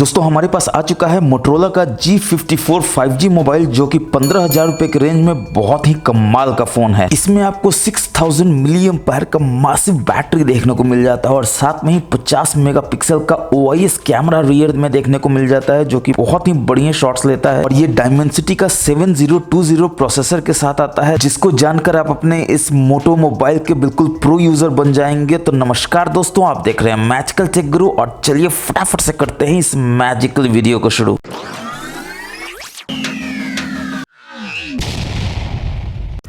दोस्तों हमारे पास आ चुका है मोटरोला का G54 5G मोबाइल, जो कि 15,000 रुपए के रेंज में बहुत ही कमाल का फोन है। इसमें आपको 6000 मिली एम्पायर का मासिव बैटरी देखने को मिल जाता है और साथ में ही 50 मेगापिक्सल का OIS कैमरा रियर में देखने को मिल जाता है, जो कि बहुत ही बढ़िया शॉट्स लेता है। और ये डायमेंसिटी का 7020 प्रोसेसर के साथ आता है, जिसको जानकर आप अपने इस मोटो मोबाइल के बिल्कुल प्रो यूजर बन जाएंगे। तो नमस्कार दोस्तों, आप देख रहे हैं मैजिकल टेक गुरु और चलिए फटाफट से करते हैं इस मैजिकल वीडियो को शुरू।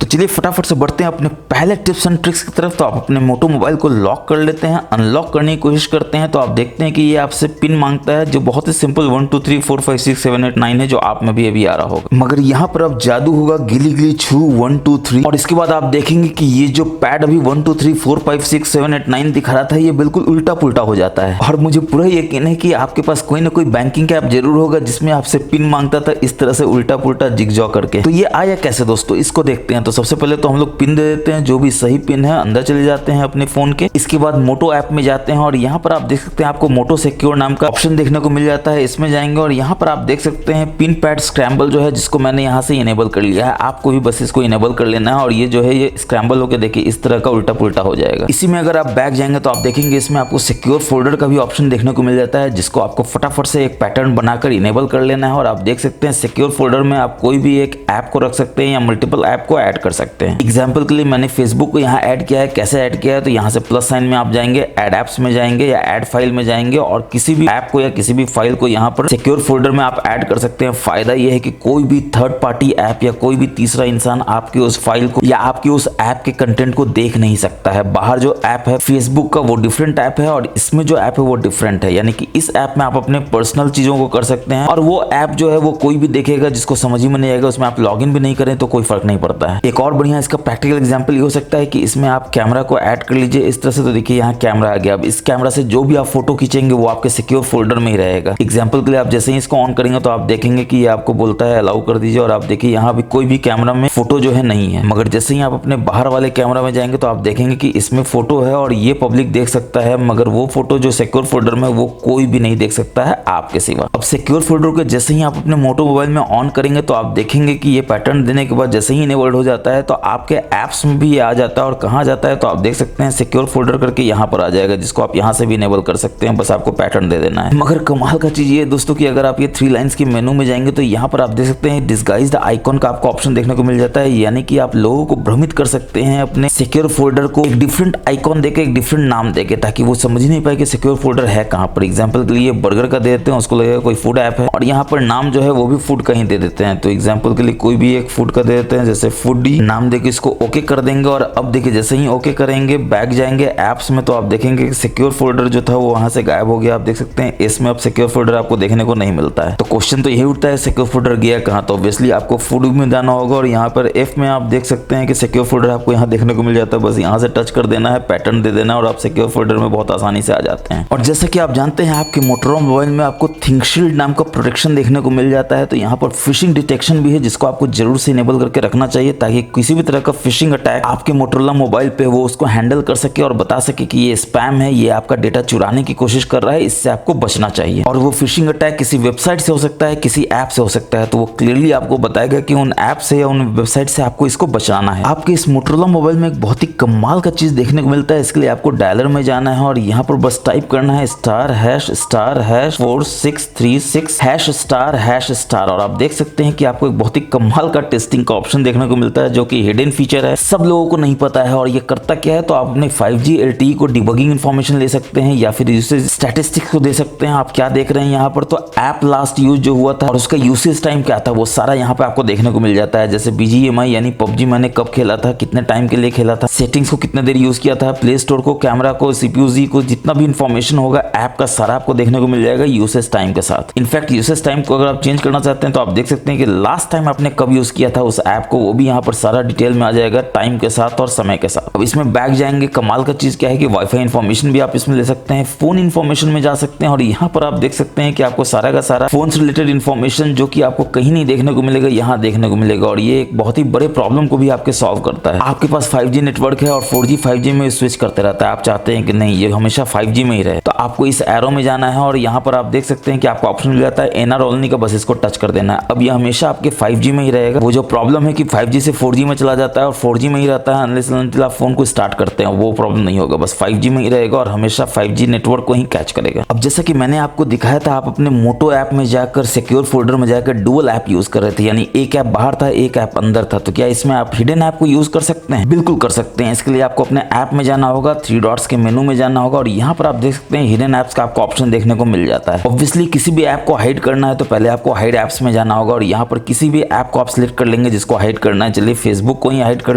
चलिए फटाफट से बढ़ते हैं अपने पहले टिप्स एंड ट्रिक्स की तरफ। तो आप अपने मोटो मोबाइल को लॉक कर लेते हैं, अनलॉक करने की कोशिश करते हैं। तो आप देखते हैं कि ये आपसे पिन मांगता है, जो बहुत ही सिंपल 1 2 3 4 5 6 7 8 9 है, जो आप में भी अभी आ रहा होगा। मगर यहाँ पर अब जादू होगा, गिली गिली छू 1 2 3, और इसके बाद आप देखेंगे कि ये जो पैड अभी 1 2 3 4 5 6 7 8 9 दिखा रहा था, ये बिल्कुल उल्टा पुल्टा हो जाता है। और मुझे पूरा यकीन है कि आपके पास कोई ना कोई बैंकिंग ऐप जरूर होगा जिसमें आपसे पिन मांगता था इस तरह से उल्टा पुल्टा जिगजॉ करके। तो ये आया कैसे दोस्तों, इसको देखते हैं। तो सबसे पहले तो हम लोग पिन दे देते हैं, जो भी सही पिन है अंदर चले जाते हैं अपने फोन के। इसके बाद मोटो ऐप में जाते हैं और यहाँ पर आप देख सकते हैं आपको मोटो सिक्योर नाम का ऑप्शन देखने को मिल जाता है। इसमें जाएंगे और यहाँ पर आप देख सकते हैं पिन पैड स्क्रैम्बल जो है, जिसको मैंने यहाँ से इनेबल कर लिया है। आपको भी बस इसको इनेबल कर लेना है और ये जो है ये स्क्रैम्बल होकर देखिए इस तरह का उल्टा पुल्टा हो जाएगा। इसी में अगर आप बैक जाएंगे तो आप देखेंगे इसमें आपको सिक्योर फोल्डर का भी ऑप्शन देखने को मिल जाता है, जिसको आपको फटाफट से एक पैटर्न बनाकर इनेबल कर लेना है। और आप देख सकते हैं सिक्योर फोल्डर में आप कोई भी एक ऐप को रख सकते हैं या मल्टीपल ऐप को ऐड कर सकते हैं। एग्जाम्पल के लिए मैंने फेसबुक को यहाँ ऐड किया है। कैसे ऐड किया है, तो यहाँ से प्लस साइन में आप जाएंगे, ऐड एप्स में जाएंगे या ऐड फाइल में जाएंगे और किसी भी ऐप को या किसी भी फाइल को यहाँ पर सिक्योर फोल्डर में आप ऐड कर सकते हैं। फायदा यह है कि कोई भी थर्ड पार्टी ऐप या कोई भी तीसरा इंसान आपकी उस फाइल को या आपकी उस ऐप के कंटेंट को देख नहीं सकता है। बाहर जो ऐप है फेसबुक का वो डिफरेंट ऐप है और इसमें जो ऐप है वो डिफरेंट है, यानी कि इस ऐप में आप अपने पर्सनल चीजों को कर सकते हैं और वो ऐप जो है वो कोई भी देखेगा जिसको समझ ही में नहीं आएगा। उसमें आप लॉग इन भी नहीं करें तो कोई फर्क नहीं पड़ता है। एक और बढ़िया इसका प्रैक्टिकल एग्जाम्पल ये हो सकता है कि इसमें आप कैमरा को ऐड कर लीजिए इस तरह से। तो देखिए यहाँ कैमरा आ गया। अब इस कैमरा से जो भी आप फोटो खींचेंगे वो आपके सिक्योर फोल्डर में ही रहेगा। एग्जांपल के लिए आप जैसे ही इसको ऑन करेंगे तो आप देखेंगे कि ये आपको बोलता है अलाउ कर दीजिए और आप देखिए यहाँ भी कोई भी कैमरा में फोटो जो है नहीं है। मगर जैसे ही आप अपने बाहर वाले कैमरा में जाएंगे तो आप देखेंगे कि इसमें फोटो है और ये पब्लिक देख सकता है, मगर वो फोटो जो सिक्योर फोल्डर में वो कोई भी नहीं देख सकता है आपके सिवा। अब सिक्योर फोल्डर को जैसे ही आप अपने मोटो मोबाइल में ऑन करेंगे तो आप देखेंगे कि ये पैटर्न देने के बाद जैसे ही इनेबल्ड हो जाता है तो आपके एप्स में भी ये आ जाता है। और कहाँ जाता है तो आप देख सकते हैं सिक्योर फोल्डर करके यहाँ पर आ जाएगा, जिसको आप यहाँ से भी इनेबल कर सकते हैं। बस आपको पैटर्न दे देना है। मगर कमाल का चीज ये दोस्तों कि अगर आप ये 3 लाइंस के मेनू में जाएंगे तो यहाँ पर आप देख सकते हैं डिस्गाइज्ड आइकॉन का आपको ऑप्शन देखने को मिल जाता है, यानी कि आप लोगों को भ्रमित कर सकते हैं अपने सिक्योर फोल्डर को एक डिफरेंट आइकॉन देके, एक डिफरेंट नाम देके, ताकि वो समझ नहीं पाए कि सिक्योर फोल्डर है कहाँ पर। एग्जाम्पल के लिए बर्गर का दे देते हैं, उसको लगेगा कोई फूड ऐप है और यहाँ पर नाम जो है वो भी फूड का ही दे देते हैं। तो एग्जाम्पल के लिए कोई भी एक फूड का दे देते हैं, जैसे फूडी नाम देके इसको ओके कर देंगे। और अब देखिए जैसे ही ओके करेंगे बैक जाएंगे ऐप्स में तो आप देखेंगे कि सिक्योर फोल्डर जो था वो वहां से गायब हो गया। आप देख सकते हैं इसमें अब सिक्योर फोल्डर आपको देखने को नहीं मिलता है। तो क्वेश्चन तो यही उठता है सिक्योर फोल्डर गया कहाँ। तो ऑब्वियसली आपको फूड में जाना होगा और यहाँ पर एफ में आप देख सकते हैं कि सिक्योर फोल्डर आपको यहाँ देखने को मिल जाता है। बस यहाँ से टच कर देना है, पैटर्न दे देना और आप सिक्योर फोल्डर में बहुत आसानी से आ जाते हैं। और जैसा कि आप जानते हैं आपके मोटोरोला मोबाइल में आपको थिंकशील्ड नाम का प्रोटेक्शन देखने को मिल जाता है। तो यहाँ पर फिशिंग डिटेक्शन भी है, जिसको आपको जरूर से इनेबल करके रखना चाहिए, ताकि किसी भी तरह का फिशिंग अटैक आपके मोटोरोला मोबाइल पे वो उसको हैंडल कर सके और बता सके कि ये स्पैम है, ये आपका डेटा चुराने की कोशिश कर रहा है, इससे आपको बचना चाहिए। और वो फिशिंग अटैक किसी वेबसाइट से हो सकता है, किसी ऐप से हो सकता है, तो वो क्लियरली आपको बताएगा कि उन ऐप से या उन वेबसाइट से आपको इसको बचाना है। आपके इस मोटोरोला मोबाइल में एक बहुत ही कमाल का चीज देखने को मिलता है। इसके लिए आपको डायलर में जाना है और यहाँ पर बस टाइप करना है *#*46336#*#* और आप देख सकते हैं कि आपको एक बहुत ही कमाल का टेस्टिंग का ऑप्शन देखने को मिलता है, जो कि हिडन फीचर है, सब लोगों को नहीं पता है। और ये करता क्या है, तो आप अपने 5G LTE को डिबगिंग इन्फॉर्मेशन ले सकते हैं या फिर यूसेज स्टैटिस्टिक्स को दे सकते हैं। आप क्या देख रहे हैं यहाँ पर, तो ऐप लास्ट यूज जो हुआ था और उसका यूसेज टाइम क्या था वो सारा यहाँ पे आपको देखने को मिल जाता है। जैसे BGMI यानी PUBG मैंने कब खेला था, कितने टाइम के लिए खेला था, सेटिंग्स को कितने देर यूज किया था, प्ले स्टोर को, कैमरा को, CPU को, जितना भी इन्फॉर्मेशन होगा ऐप का सारा आपको देखने को मिल जाएगा यूसेज टाइम के साथ। इनफैक्ट यूसेज टाइम को अगर आप चेंज करना चाहते हैं तो आप देख सकते हैं कि लास्ट टाइम आपने कब यूज किया था उस ऐप को, वो भी यहाँ पर सारा सारा डिटेल में आ जाएगा टाइम के साथ और समय के साथ। अब इसमें बैक जाएंगे, कमाल का चीज क्या है कि वाईफाई इन्फॉर्मेशन भी आप इसमें ले सकते हैं, फोन इन्फॉर्मेशन में जा सकते हैं और यहाँ पर आप देख सकते हैं कि आपको सारा का सारा फोन से रिलेटेड इन्फॉर्मेशन जो कि आपको कहीं नहीं देखने को मिलेगा यहाँ देखने को मिलेगा। और ये एक बहुत ही बड़े प्रॉब्लम को भी आपके सॉल्व करता है। आपके पास 5G नेटवर्क है और 4G 5G में स्विच करते रहता है, आप चाहते हैं कि नहीं ये हमेशा 5G में ही रहे, तो आपको इस एरो में जाना है और यहाँ पर आप देख सकते हैं कि आपको ऑप्शन मिल जाता है एनआर ओनली का, बस इसको टच कर देना है। अब ये हमेशा आपके 5G में ही रहेगा। वो जो प्रॉब्लम है कि 5G से 4G में चला जाता है और 4G में ही रहता है अनलेस अनटिल आप फोन को स्टार्ट करते हैं, वो प्रॉब्लम नहीं होगा, बस 5G में ही रहेगा और हमेशा 5G नेटवर्क को ही कैच करेगा। अब जैसा कि मैंने आपको दिखाया था, आप अपने मोटो ऐप में जाकर सिक्योर फोल्डर में जाकर डुअल ऐप यूज कर रहे थे, यानी एक ऐप बाहर था एक ऐप अंदर था, तो क्या इसमें आप हिडन ऐप को यूज कर सकते हैं? बिल्कुल कर सकते हैं। इसके लिए आपको अपने ऐप में जाना होगा, 3 डॉट्स के मेनू में जाना होगा और यहाँ पर आप देख सकते हैं हिडन ऐप्स का आपको ऑप्शन देखने को मिल जाता है। ऑब्वियसली किसी भी ऐप को हाइड करना है तो पहले आपको हाइड ऐप्स में जाना होगा और यहाँ पर किसी भी ऐप को आप सिलेक्ट कर लेंगे जिसको हाइड करना है। चलिए फेसबुक को ही हाइड कर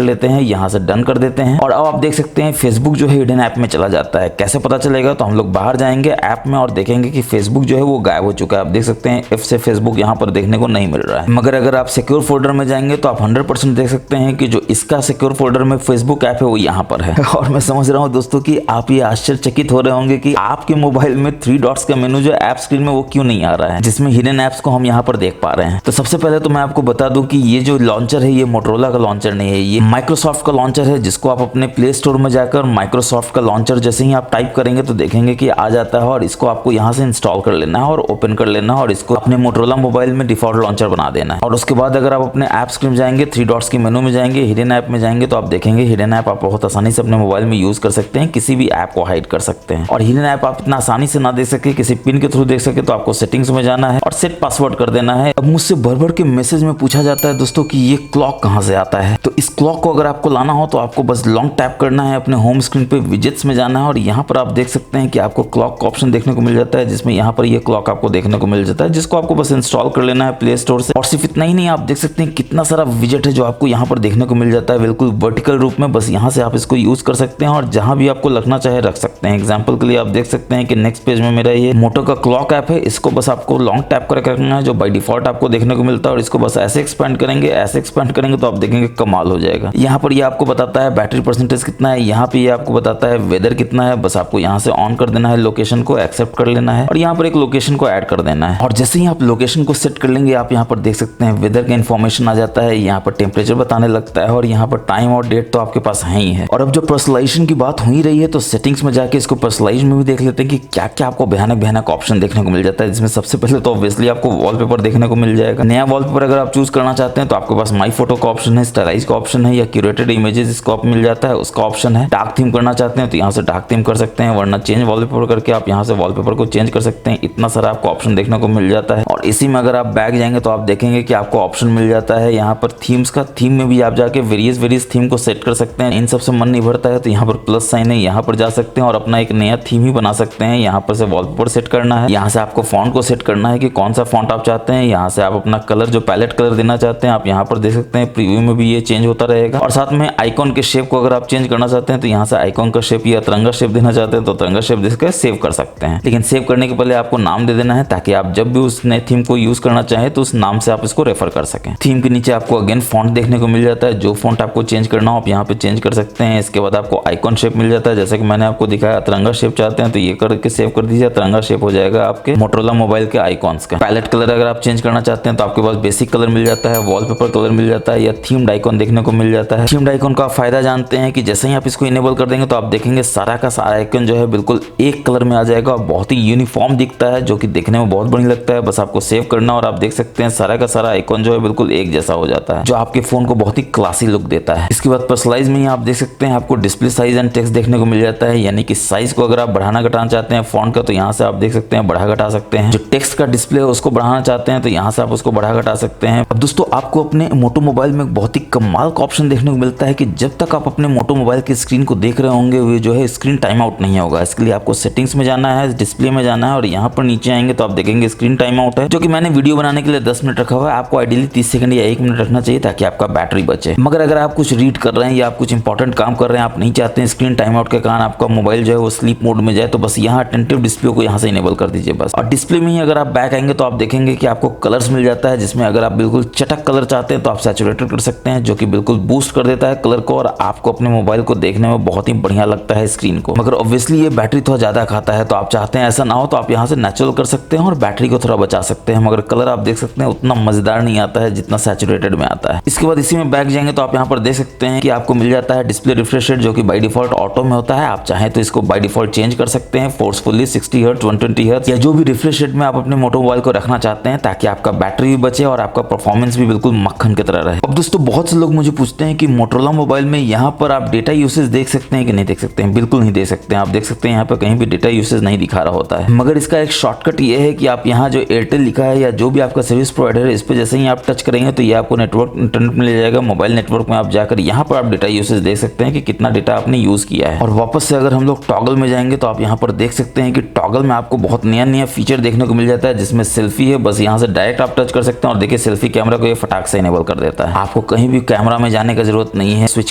लेते हैं, यहाँ से डन कर देते हैं और अब आप देख सकते हैं फेसबुक जो है हिडन ऐप में चला जाता है। कैसे पता चलेगा? तो हम लोग बाहर जाएंगे ऐप में और देखेंगे कि फेसबुक जो है वो गायब हो चुका है। आप देख सकते हैं एफ से फेसबुक यहाँ पर देखने को नहीं मिल रहा है। मगर अगर आप सिक्योर फोल्डर में जाएंगे तो आप 100% देख सकते हैं कि जो इसका सिक्योर फोल्डर में फेसबुक ऐप है वो यहाँ पर है। और मैं समझ रहा हूँ दोस्तों कि आप ये आश्चर्यचकित हो रहे होंगे कि आपके मोबाइल में 3 डॉट्स का मेनू जो ऐप स्क्रीन में वो क्यों नहीं आ रहा है, जिसमें हिडन ऐप्स को हम यहाँ पर देख पा रहे हैं। तो सबसे पहले तो मैं आपको बता दूं कि ये जो लॉन्चर है ये मोटोरोला का लॉन्चर नहीं है, ये माइक्रोसॉफ्ट का लॉन्चर है, जिसको आप अपने प्ले स्टोर में जाकर माइक्रोसॉफ्ट का लॉन्चर जैसे ही आप टाइप करेंगे तो देखेंगे कि आ जाता है और इसको आपको यहाँ से इंस्टॉल कर लेना है और ओपन कर लेना है और इसको अपने मोटोरोला मोबाइल में डिफॉल्ट लॉन्चर बना देना है। और उसके बाद अगर आप अपने ऐप स्क्रीन में जाएंगे, 3 डॉट्स के मेनू में जाएंगे, हिडन ऐप में जाएंगे तो आप देखेंगे हिडन ऐप आप बहुत आसानी से अपने मोबाइल में यूज कर सकते हैं, किसी भी ऐप को हाइड कर सकते हैं। और हिडन ऐप आप इतना आसानी से ना देख सके, किसी पिन के थ्रू देख सके तो आपको सेटिंग्स में जाना है और सेट पासवर्ड कर देना है। अब मुझसे भर के मैसेज में पूछा जाता है दोस्तों कि ये क्लॉक कहां से आता है, तो इस क्लॉक को अगर आपको लाना हो तो आपको बस लॉन्ग टैप करना है, अपने होम स्क्रीन पे विजेट्स में जाना है और यहाँ पर आप देख सकते हैं कि आपको क्लॉक का ऑप्शन देखने को मिल जाता है, जिसमें यहाँ पर ये क्लॉक आपको देखने को मिल जाता है, जिसको आपको बस इंस्टॉल कर लेना है प्ले स्टोर से। और सिर्फ इतना ही नहीं, आप देख सकते हैं कितना सारा विजेट है जो आपको यहाँ पर देखने को मिल जाता है बिल्कुल वर्टिकल रूप में। बस यहाँ से आप इसको यूज कर सकते हैं और जहां भी आपको रखना चाहे रख सकते हैं। एग्जाम्पल के लिए आप देख सकते हैं कि नेक्स्ट पेज में मेरा ये मोटो का क्लॉक ऐप है, इसको बस आपको लॉन्ग टैप करके रखना है जो बाय डिफॉल्ट आपको देखने को मिलता है और इसको बस ऐसे एक्सपेंड करेंगे, ऐसे एक्सपेंड करेंगे तो आप देखेंगे कमाल हो जाएगा। यहाँ पर ये आपको बताता है बैटरी परसेंटेज कितना है, यहाँ पे ये आपको बताता है वेदर कितना है, बस आपको यहाँ से ऑन कर देना है, लोकेशन को एक्सेप्ट कर लेना है और यहाँ पर एक लोकेशन को ऐड कर देना है। और जैसे ही आप लोकेशन को सेट कर लेंगे आप यहाँ पर देख सकते हैं वेदर का इन्फॉर्मेशन आ जाता है, यहाँ पर टेम्परेचर बताने लगता है और यहाँ पर टाइम और डेट तो आपके पास है ही है। और अब जो पर्सनलाइजेशन की बात हो ही रही है तो सेटिंग्स में जाके इसको पर्सनलाइज में भी देख लेते हैं कि क्या क्या आपको भयानक ऑप्शन देखने को मिल जाता है, जिसमें सबसे पहले तो ऑब्वियसली आपको वॉलपेपर देखने को मिल जाएगा। नया वॉलपेपर अगर आप चूज करना चाहते हैं तो आपके पास माई फोटो का ऑप्शन है, स्टाइलाइज का ऑप्शन है या क्यूरेटेड इमेजेस इसको आप मिल जाता है उसका ऑप्शन है। डार्क थीम करना चाहते हैं तो यहाँ से डार्क थीम कर सकते हैं, वरना चेंज वॉलपेपर करके आप यहाँ से वॉलपेपर को चेंज कर सकते हैं। इतना सारा आपको ऑप्शन देखने को मिल जाता है। और इसी में अगर आप बैक जाएंगे तो आप देखेंगे कि आपको ऑप्शन मिल जाता है यहाँ पर थीम्स का। थीम में भी आप जाके वेरियस थीम को सेट कर सकते हैं। इन सबसे मन नहीं भरता है तो यहाँ पर प्लस साइन है, यहाँ पर जा सकते हैं और अपना एक नया थीम ही बना सकते हैं। यहाँ पर से वॉलपेपर सेट करना है, यहाँ से आपको फॉन्ट को सेट करना है कि कौन सा फॉन्ट आप चाहते हैं, यहाँ से आप अपना कलर जो पैलेट कलर देना चाहते हैं आप यहाँ पर देख सकते हैं। प्रीव्यू में भी ये चेंज होता रहेगा और साथ में आइकॉन के शेप को अगर आप चेंज करना चाहते हैं तो यहाँ से आइकॉन का शेप या तिरंगा शेप देना चाहते हैं तो तिरंगा शेप देकर सेव कर सकते हैं। लेकिन सेव करने के पहले आपको नाम दे देना है ताकि आप जब भी उस नए थीम को यूज करना चाहें तो उस नाम से आप इसको रेफर कर सकें। थीम के नीचे आपको अगेन फॉन्ट देखने को मिल जाता है, जो फॉन्ट आपको चेंज करना हो आप यहाँ पे चेंज कर सकते हैं। इसके बाद आपको आइकॉन शेप मिल जाता है, जैसे कि मैंने आपको दिखाया तिरंगा शेप चाहते हैं तो ये करके सेव कर दीजिए, तिरंगा शेप हो जाएगा आपके मोटोरोला मोबाइल के आइकॉन्स का। पैलेट कलर अगर आप चेंज करना चाहते हैं तो आपके पास बेसिक कलर मिल जाता है, वॉलपेपर कलर मिल जाता है या थीम्ड आइकॉन देखने को मिल जाता है। थीम्ड आइकॉन का फायदा जानते हैं कि जैसे ही आप इसको इनेबल कर देंगे तो आप देखेंगे सारा का सारा आइकॉन जो है बिल्कुल एक कलर में आ जाएगा और बहुत ही यूनिफॉर्म दिखता है जो कि देखने में बहुत बढ़िया लगता है। बस आपको सेव करना और आप देख सकते हैं सारा का सारा आइकॉन जो है बिल्कुल एक जैसा हो जाता है, जो आपके फोन को बहुत ही क्लासी लुक देता है। इसके बाद पर्सनलाइज में आप देख सकते हैं आपको डिस्प्ले साइज एंड टेक्स्ट देखने को मिल जाता है, यानी कि साइज को अगर आप बढ़ाना घटाना चाहते हैं फॉन्ट का तो यहाँ से आप देख सकते हैं बढ़ा घटा सकते हैं। जो टेक्स्ट का डिस्प्ले है उसको बढ़ाना चाहते हैं तो यहाँ से आप उसको बढ़ा घटा सकते हैं। अब दोस्तों आपको अपने मोटो मोबाइल में बहुत ही कमाल का ऑप्शन देखने को मिलता है कि जब तक आप अपने मोटो मोबाइल की स्क्रीन को देख रहे होंगे वो जो है स्क्रीन टाइम आउट नहीं होगा। इसके लिए आपको सेटिंग्स में जाना है, डिस्प्ले में जाना है और यहाँ पर नीचे आएंगे तो आप देखेंगे स्क्रीन टाइम आउट है, जो कि मैंने वीडियो बनाने के लिए 10 मिनट रखा हुआ है। आपको आइडियली 30 सेकंड या 1 मिनट रखना चाहिए ताकि आपका बैटरी बचे। मगर अगर आप कुछ रीड कर रहे हैं या आप कुछ इंपॉर्टेंट काम कर रहे हैं, आप नहीं चाहते हैं स्क्रीन टाइम आउट के कारण आपका मोबाइल जो है वो स्लीप मोड में जाए, तो बस यहाँ अटेंटिव डिस्प्ले को यहाँ से इनेबल कर दीजिए बस। और डिस्प्ले में ही अगर आप बैक आएंगे तो आप देखेंगे कि आपको कलर्स मिल जाता है, जिसमें अगर आप बिल्कुल चटक कलर चाहते हैं तो आप सैचुरेटेड कर सकते सकते हैं, जो कि बिल्कुल बूस्ट कर देता है कलर को और आपको अपने मोबाइल को देखने में बहुत ही बढ़िया लगता है स्क्रीन को। मगर ऑब्वियसली ये बैटरी थोड़ा ज्यादा खाता है, तो आप चाहते हैं ऐसा ना हो तो आप यहाँ से नेचुरल कर सकते हैं और बैटरी को थोड़ा बचा सकते हैं। मगर कलर आप देख सकते हैं उतना मजेदार नहीं आता है जितना सैचुरेटेड में आता है। इसके बाद इसी में बैक जाएंगे तो आप यहाँ पर देख सकते हैं कि आपको मिल जाता है डिस्प्ले रिफ्रेश रेट, जो कि बाय डिफॉल्ट ऑटो में होता है। आप चाहें तो इसको बाय डिफॉल्ट चेंज कर सकते हैं फोर्सफुली 60 हर्ट्ज, 120 हर्ट्ज या जो भी रिफ्रेश रेट में आप अपने मोटो मोबाइल को रखना चाहते हैं, ताकि आपका बैटरी भी बचे और आपका परफॉर्मेंस भी बिल्कुल मक्खन की तरह रहे। अब दोस्तों बहुत से लोग मुझे पूछते हैं कि मोटोरोला मोबाइल में यहाँ पर आप डेटा यूसेज देख सकते हैं कि नहीं देख सकते हैं। बिल्कुल नहीं देख सकते हैं। आप देख सकते हैं यहाँ पर कहीं भी डेटा यूसेज नहीं दिखा रहा होता है। मगर इसका एक शॉर्टकट ये है कि आप यहाँ जो एयरटेल लिखा है या जो भी आपका सर्विस प्रोवाइडर है, इस पे जैसे ही आप टच करेंगे तो ये आपको नेटवर्क इंटरनेट में ले जाएगा। मोबाइल नेटवर्क में आप जाकर यहाँ पर आप डेटा यूसेज देख सकते हैं कि कितना डेटा आपने यूज किया है। और वापस से अगर हम लोग टॉगल में जाएंगे तो आप यहाँ पर देख सकते हैं कि टॉगल में आपको बहुत नया नया फीचर देखने को मिल जाता है, जिसमें सेल्फी है। बस यहाँ से डायरेक्ट आप टच कर सकते हैं और देखिए सेल्फी कैमरा को ये फटाक से इनेबल कर देता है। आपको कहीं भी कैमरा में जाने का जरूरत नहीं है, स्विच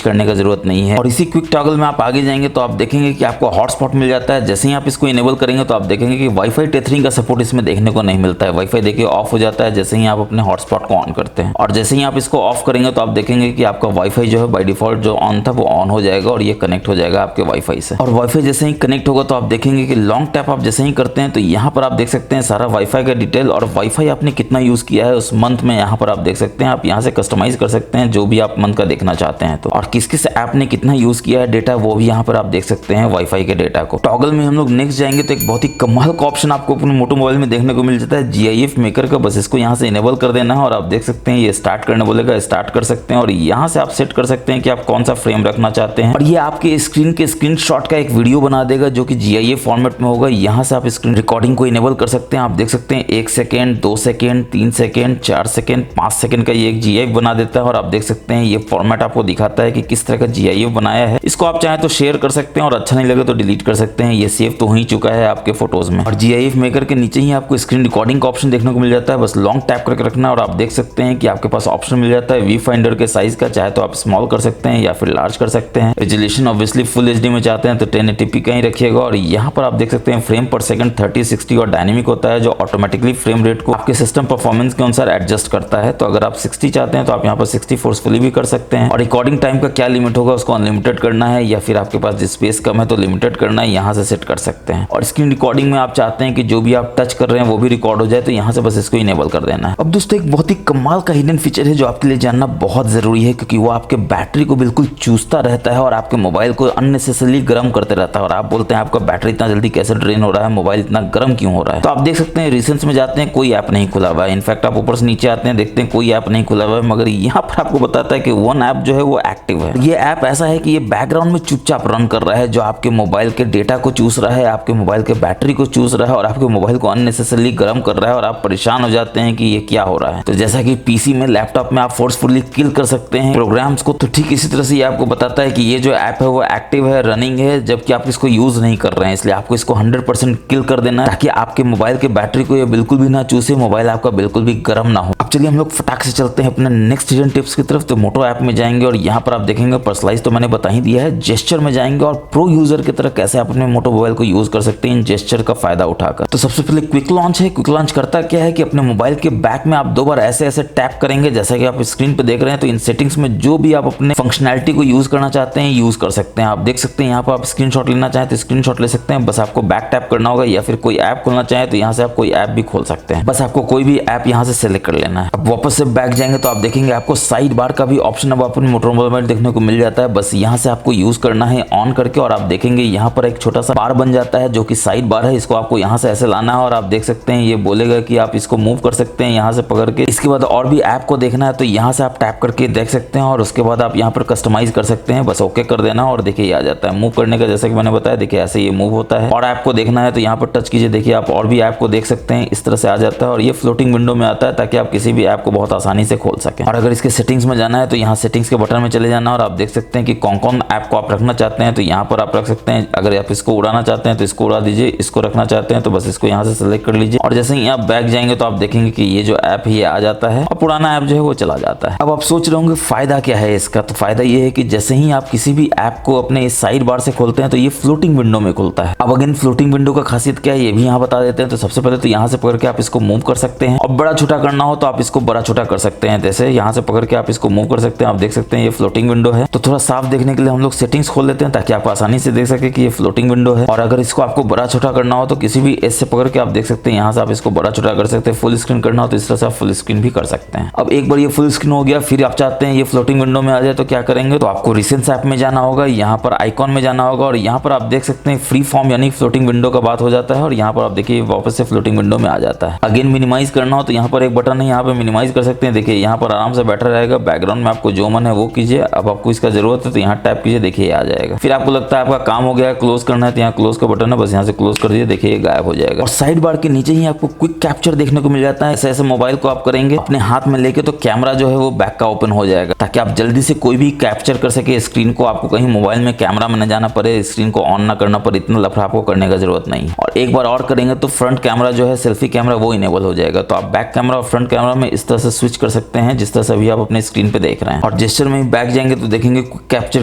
करने का जरूरत नहीं है। और इसी क्विक टॉगल में आप आगे जाएंगे तो आप देखेंगे कि आपको हॉटस्पॉट मिल जाता है। जैसे ही आप इसको इनेबल करेंगे तो आप देखेंगे कि वाईफाई टेथरिंग का सपोर्ट इसमें देखने को नहीं मिलता है। वाईफाई देखिए ऑफ हो जाता है जैसे ही आप अपने हॉटस्पॉट को ऑन करते हैं। और जैसे ही आप इसको ऑफ करेंगे तो आप देखेंगे कि आपका वाईफाई जो है बाय डिफॉल्ट जो ऑन था वो ऑन हो जाएगा और ये कनेक्ट हो जाएगा आपके वाईफाई से। और वाईफाई जैसे ही कनेक्ट होगा तो आप देखेंगे कि लॉन्ग टैप आप जैसे ही करते हैं तो यहाँ पर आप देख सकते हैं सारा वाईफाई का डिटेल और वाईफाई आपने कितना यूज किया है उस मंथ में। यहाँ पर आप देख सकते हैं, आप यहाँ से कस्टमाइज कर सकते हैं जो भी आप मंथ का देखना चाहते हैं तो। और किस किस ऐप ने कितना यूज किया है डेटा वो भी यहाँ पर आप देख सकते हैं वाईफाई के डेटा को। टॉगल में हम लोग नेक्स्ट जाएंगे तो एक बहुत ही कमाल का ऑप्शन आपको अपने मोटो मोबाइल में देखने को मिल जाता है, GIF मेकर का। बस इसको यहाँ से इनेबल कर देना है और आप देख सकते हैं ये स्टार्ट करने बोलेगा, स्टार्ट कर सकते हैं। और यहाँ से आप सेट कर सकते हैं कि आप कौन सा फ्रेम रखना चाहते हैं और ये आपके स्क्रीन के स्क्रीनशॉट का एक वीडियो बना देगा जो कि GIF फॉर्मेट में होगा। यहाँ से आप स्क्रीन रिकॉर्डिंग को इनेबल कर सकते हैं। आप देख सकते हैं 1 second, 2 second, 3 second, 4 second, 5 second का ये एक GIF बना देता है। और आप देख सकते हैं ये फॉर्मेट आपको दिखाता है कि किस तरह का GIF बनाया है। इसको आप चाहें तो शेयर कर सकते हैं और अच्छा नहीं लगे तो डिलीट कर सकते हैं। ये सेव तो हो ही चुका है आपके फोटोज में। और GIF मेकर के नीचे ही आपको स्क्रीन रिकॉर्डिंग का ऑप्शन देखने को मिल जाता है। बस लॉन्ग टैप करके रखना और आप देख सकते हैं कि आपके पास ऑप्शन मिल जाता है व्यू फाइंडर के साइज का। चाहे तो आप स्मॉल कर सकते हैं या फिर लार्ज कर सकते हैं। रेजोल्यूशन ऑब्वियसली फुल HD में चाहते हैं तो 1080p का ही रखिएगा। और यहाँ पर आप देख सकते हैं फ्रेम पर सेकंड 30, 60 और डायनेमिक होता है, जो ऑटोमेटिकली फ्रेम रेट को आपके सिस्टम परफॉर्मेंस के अनुसार एडजस्ट करता है। तो अगर आप 60 चाहते हैं तो आप यहाँ पर 60 फोर्सफुली भी कर सकते हैं। और रिकॉर्डिंग टाइम का क्या लिमिट होगा, उसको अनलिमिटेड करना है या फिर आपके पास स्पेस कम है तो लिमिटेड करना है, यहाँ से सेट कर सकते हैं। और स्क्रीन रिकॉर्डिंग में आप चाहते हैं कि जो भी आप टच कर रहे हैं वो भी रिकॉर्ड हो जाए तो यहाँ से बस इसको इनेबल कर देना है। अब दोस्तों एक बहुत ही कमाल का हिडन फीचर है जो आपके लिए जानना बहुत जरूरी है, क्योंकि वो आपके बैटरी को बिल्कुल चूसता रहता है और आपके मोबाइल को अननेसेसरली गर्म करते रहता है। और आप बोलते हैं आपका बैटरी इतना जल्दी कैसे ड्रेन हो रहा है, मोबाइल इतना गर्म क्यों हो रहा है। तो आप देख सकते हैं रिसेंट्स में जाते हैं कोई ऐप नहीं खुला हुआ है। इनफैक्ट आप ऊपर से नीचे आते हैं देखते हैं कोई ऐप नहीं खुला हुआ है, मगर यहाँ पर आपको बताता है कि वन ऐप जो है वो एक्टिव है। ये ऐप ऐसा है कि ये बैकग्राउंड में चुपचाप रन कर रहा है, जो आपके मोबाइल के डेटा को चूस रहा है, आपके मोबाइल के बैटरी को चूस रहा है और आपके मोबाइल को अननेसेसरली गर्म कर रहा है। और आप परेशान हो जाते हैं कि ये क्या हो रहा है। तो जैसा कि पीसी में, लैपटॉप में आप फोर्सफुली किल कर सकते हैं प्रोग्राम्स को, तो ठीक इसी तरह से ये आपको बताता है कि ये जो ऐप है वो एक्टिव है, रनिंग है, जबकि आप इसको यूज नहीं कर रहे हैं। इसलिए आपको इसको 100% किल कर देना है ताकि आपके मोबाइल के बैटरी को ये बिल्कुल भी ना चूसे, मोबाइल आपका बिल्कुल भी गर्म ना हो। अब चलिए हम लोग फटाक से चलते हैं अपने नेक्स्ट हिडन टिप्स की तरफ। तो मोटो ऐप में जाएंगे और यहाँ पर आप देखेंगे पर्सनलाइज तो मैंने बता ही दिया है। जेस्चर में जाएंगे और प्रो यूजर की तरह कैसे आप अपने मोटो मोबाइल को यूज कर सकते हैं इन जेस्चर का फायदा उठाकर। तो सबसे पहले क्विक लॉन्च है। क्विक लॉन्च करता क्या है कि अपने मोबाइल के बैक में आप 2 बार ऐसे ऐसे टैप करेंगे, जैसा कि आप स्क्रीन पे देख रहे हैं। तो इन सेटिंग्स में जो भी आप अपने फंक्शनैलिटी को यूज करना चाहते हैं यूज कर सकते हैं। आप देख सकते हैं यहाँ पर आप स्क्रीनशॉट लेना चाहें तो स्क्रीनशॉट ले सकते हैं। बस आपको बैक टैप करना होगा, या फिर कोई ऐप खोलना चाहें तो यहाँ से आप कोई ऐप भी खोल सकते हैं। बस आपको कोई भी ऐप यहाँ से सेलेक्ट कर लेना है। अब वापस से बैक जाएंगे तो आप देखेंगे आपको साइड बार का भी ऑप्शन अब अपने मोटो मोबाइल देखने को मिल जाता है। बस यहाँ से आपको यूज करना है ऑन करके, और आप देखेंगे यहाँ पर एक छोटा सा बार बन जाता है जो कि साइड बार है। इसको आपको यहाँ से ऐसे लाना है और आप देख सकते हैं ये बोलेगा कि आप इसको मूव कर सकते हैं यहाँ से पकड़ के। इसके बाद और भी ऐप को देखना है तो यहाँ से आप टैप करके देख सकते हैं और उसके बाद आप यहाँ पर कस्टमाइज कर सकते हैं। बस ओके कर देना और देखिए ये आ जाता है मूव करने का, जैसा कि मैंने बताया। देखिए ऐसे ये मूव होता है। और ऐप को देखना है तो यहाँ पर टच कीजिए, देखिए आप और भी ऐप को देख सकते हैं। इस तरह से आ जाता है और ये फ्लोटिंग विंडो में आता है ताकि आप किसी भी ऐप को बहुत आसानी से खोल सकें। और अगर इसके सेटिंग्स में जाना है तो यहाँ सेटिंग्स के बटन में चले जाना और आप देख सकते हैं कि कौन कौन ऐप को आप रखना चाहते हैं। तो यहाँ पर आप रख सकते हैं। अगर आप इसको उड़ाना चाहते हैं तो इसको उड़ा दीजिए, इसको रखना चाहते हैं तो बस इसको यहाँ से सेलेक्ट कर लीजिए। और जैसे ही आप बैक जाएंगे तो आप देखेंगे कि ये जो ऐप है ये आ जाता है और पुराना ऐप जो है वो चला जाता है। अब आप सोच रहे होंगे फायदा क्या है इसका। तो फायदा ये है कि जैसे ही आप किसी भी ऐप को अपने इस साइड बार से खोलते हैं तो ये फ्लोटिंग विंडो में खुलता है। अब अगेन फ्लोटिंग विंडो का खासियत क्या है ये भी यहाँ बता देते हैं। तो सबसे पहले तो यहाँ से पकड़ के आप इसको मूव कर सकते हैं और बड़ा छोटा करना हो तो आप इसको बड़ा छोटा कर सकते हैं। जैसे यहाँ से पकड़ के करके आप इसको मूव कर सकते हैं। आप देख सकते हैं ये फ्लोटिंग विंडो है। तो थोड़ा साफ देखने के लिए हम लोग सेटिंग्स खोल लेते हैं ताकि आप आसानी से देख सके कि ये फ्लोटिंग विंडो है। और अगर इसको आपको बड़ा छोटा करना हो तो किसी भी एज से पकड़ के आप देख सकते हैं, यहाँ से आप इसको बड़ा छोटा कर सकते हैं। फुल स्क्रीन करना हो तो इस तरह से आप फुल स्क्रीन भी कर सकते हैं। अब एक बार ये फुल स्क्रीन हो गया, फिर आप चाहते हैं ये फ्लोटिंग विंडो में आ जाए तो क्या करेंगे, तो आपको रिसेंट्स ऐप में जाना होगा, यहाँ पर आइकॉन में जाना होगा और यहाँ पर आप देख सकते हैं फ्री फॉर्म यानी फ्लोटिंग विंडो का बात हो जाता है और यहाँ पर आप देखिए वापस से फ्लोटिंग विंडो में आ जाता है। अगेन मिनिमाइज करना हो तो यहाँ पर एक बटन है, यहाँ पे मिनिमाइज कर सकते हैं। देखिए यहाँ पर आराम से बैठा रहेगा। बैकग्राउंड में आपको जो मन है वो कीजिए। अब आपको इसका जरूरत है तो यहाँ टैप कीजिए, देखिए आ जाएगा। फिर आपको लगता है आपका काम हो गया, क्लोज करना है तो यहाँ क्लोज का बटन है, बस यहाँ से क्लोज कर दीजिए, देखिए गायब हो जाएगा। और साइड बार के नीचे ही आपको क्विक कैप्चर देखने को मिल जाता है। ऐसे ऐसे मोबाइल को आप करेंगे अपने हाथ में लेके तो कैमरा जो है वो बैक का ओपन हो जाएगा ताकि आप जल्दी से कोई भी कैप्चर कर सके स्क्रीन को। आपको कहीं मोबाइल में कैमरा में न जाना पड़े, स्क्रीन को ऑन ना करना पड़े, इतना लफड़ा आपको करने का जरूरत नहीं। और एक बार और करेंगे तो फ्रंट कैमरा जो है सेल्फी कैमरा वो इनेबल हो जाएगा। तो आप बैक कैमरा और फ्रंट कैमरा में इस तरह से स्विच कर सकते हैं जिस तरह से अभी आप अपने स्क्रीन पे देख रहे हैं। और जेस्चर में बैक जाएंगे तो देखेंगे कैप्चर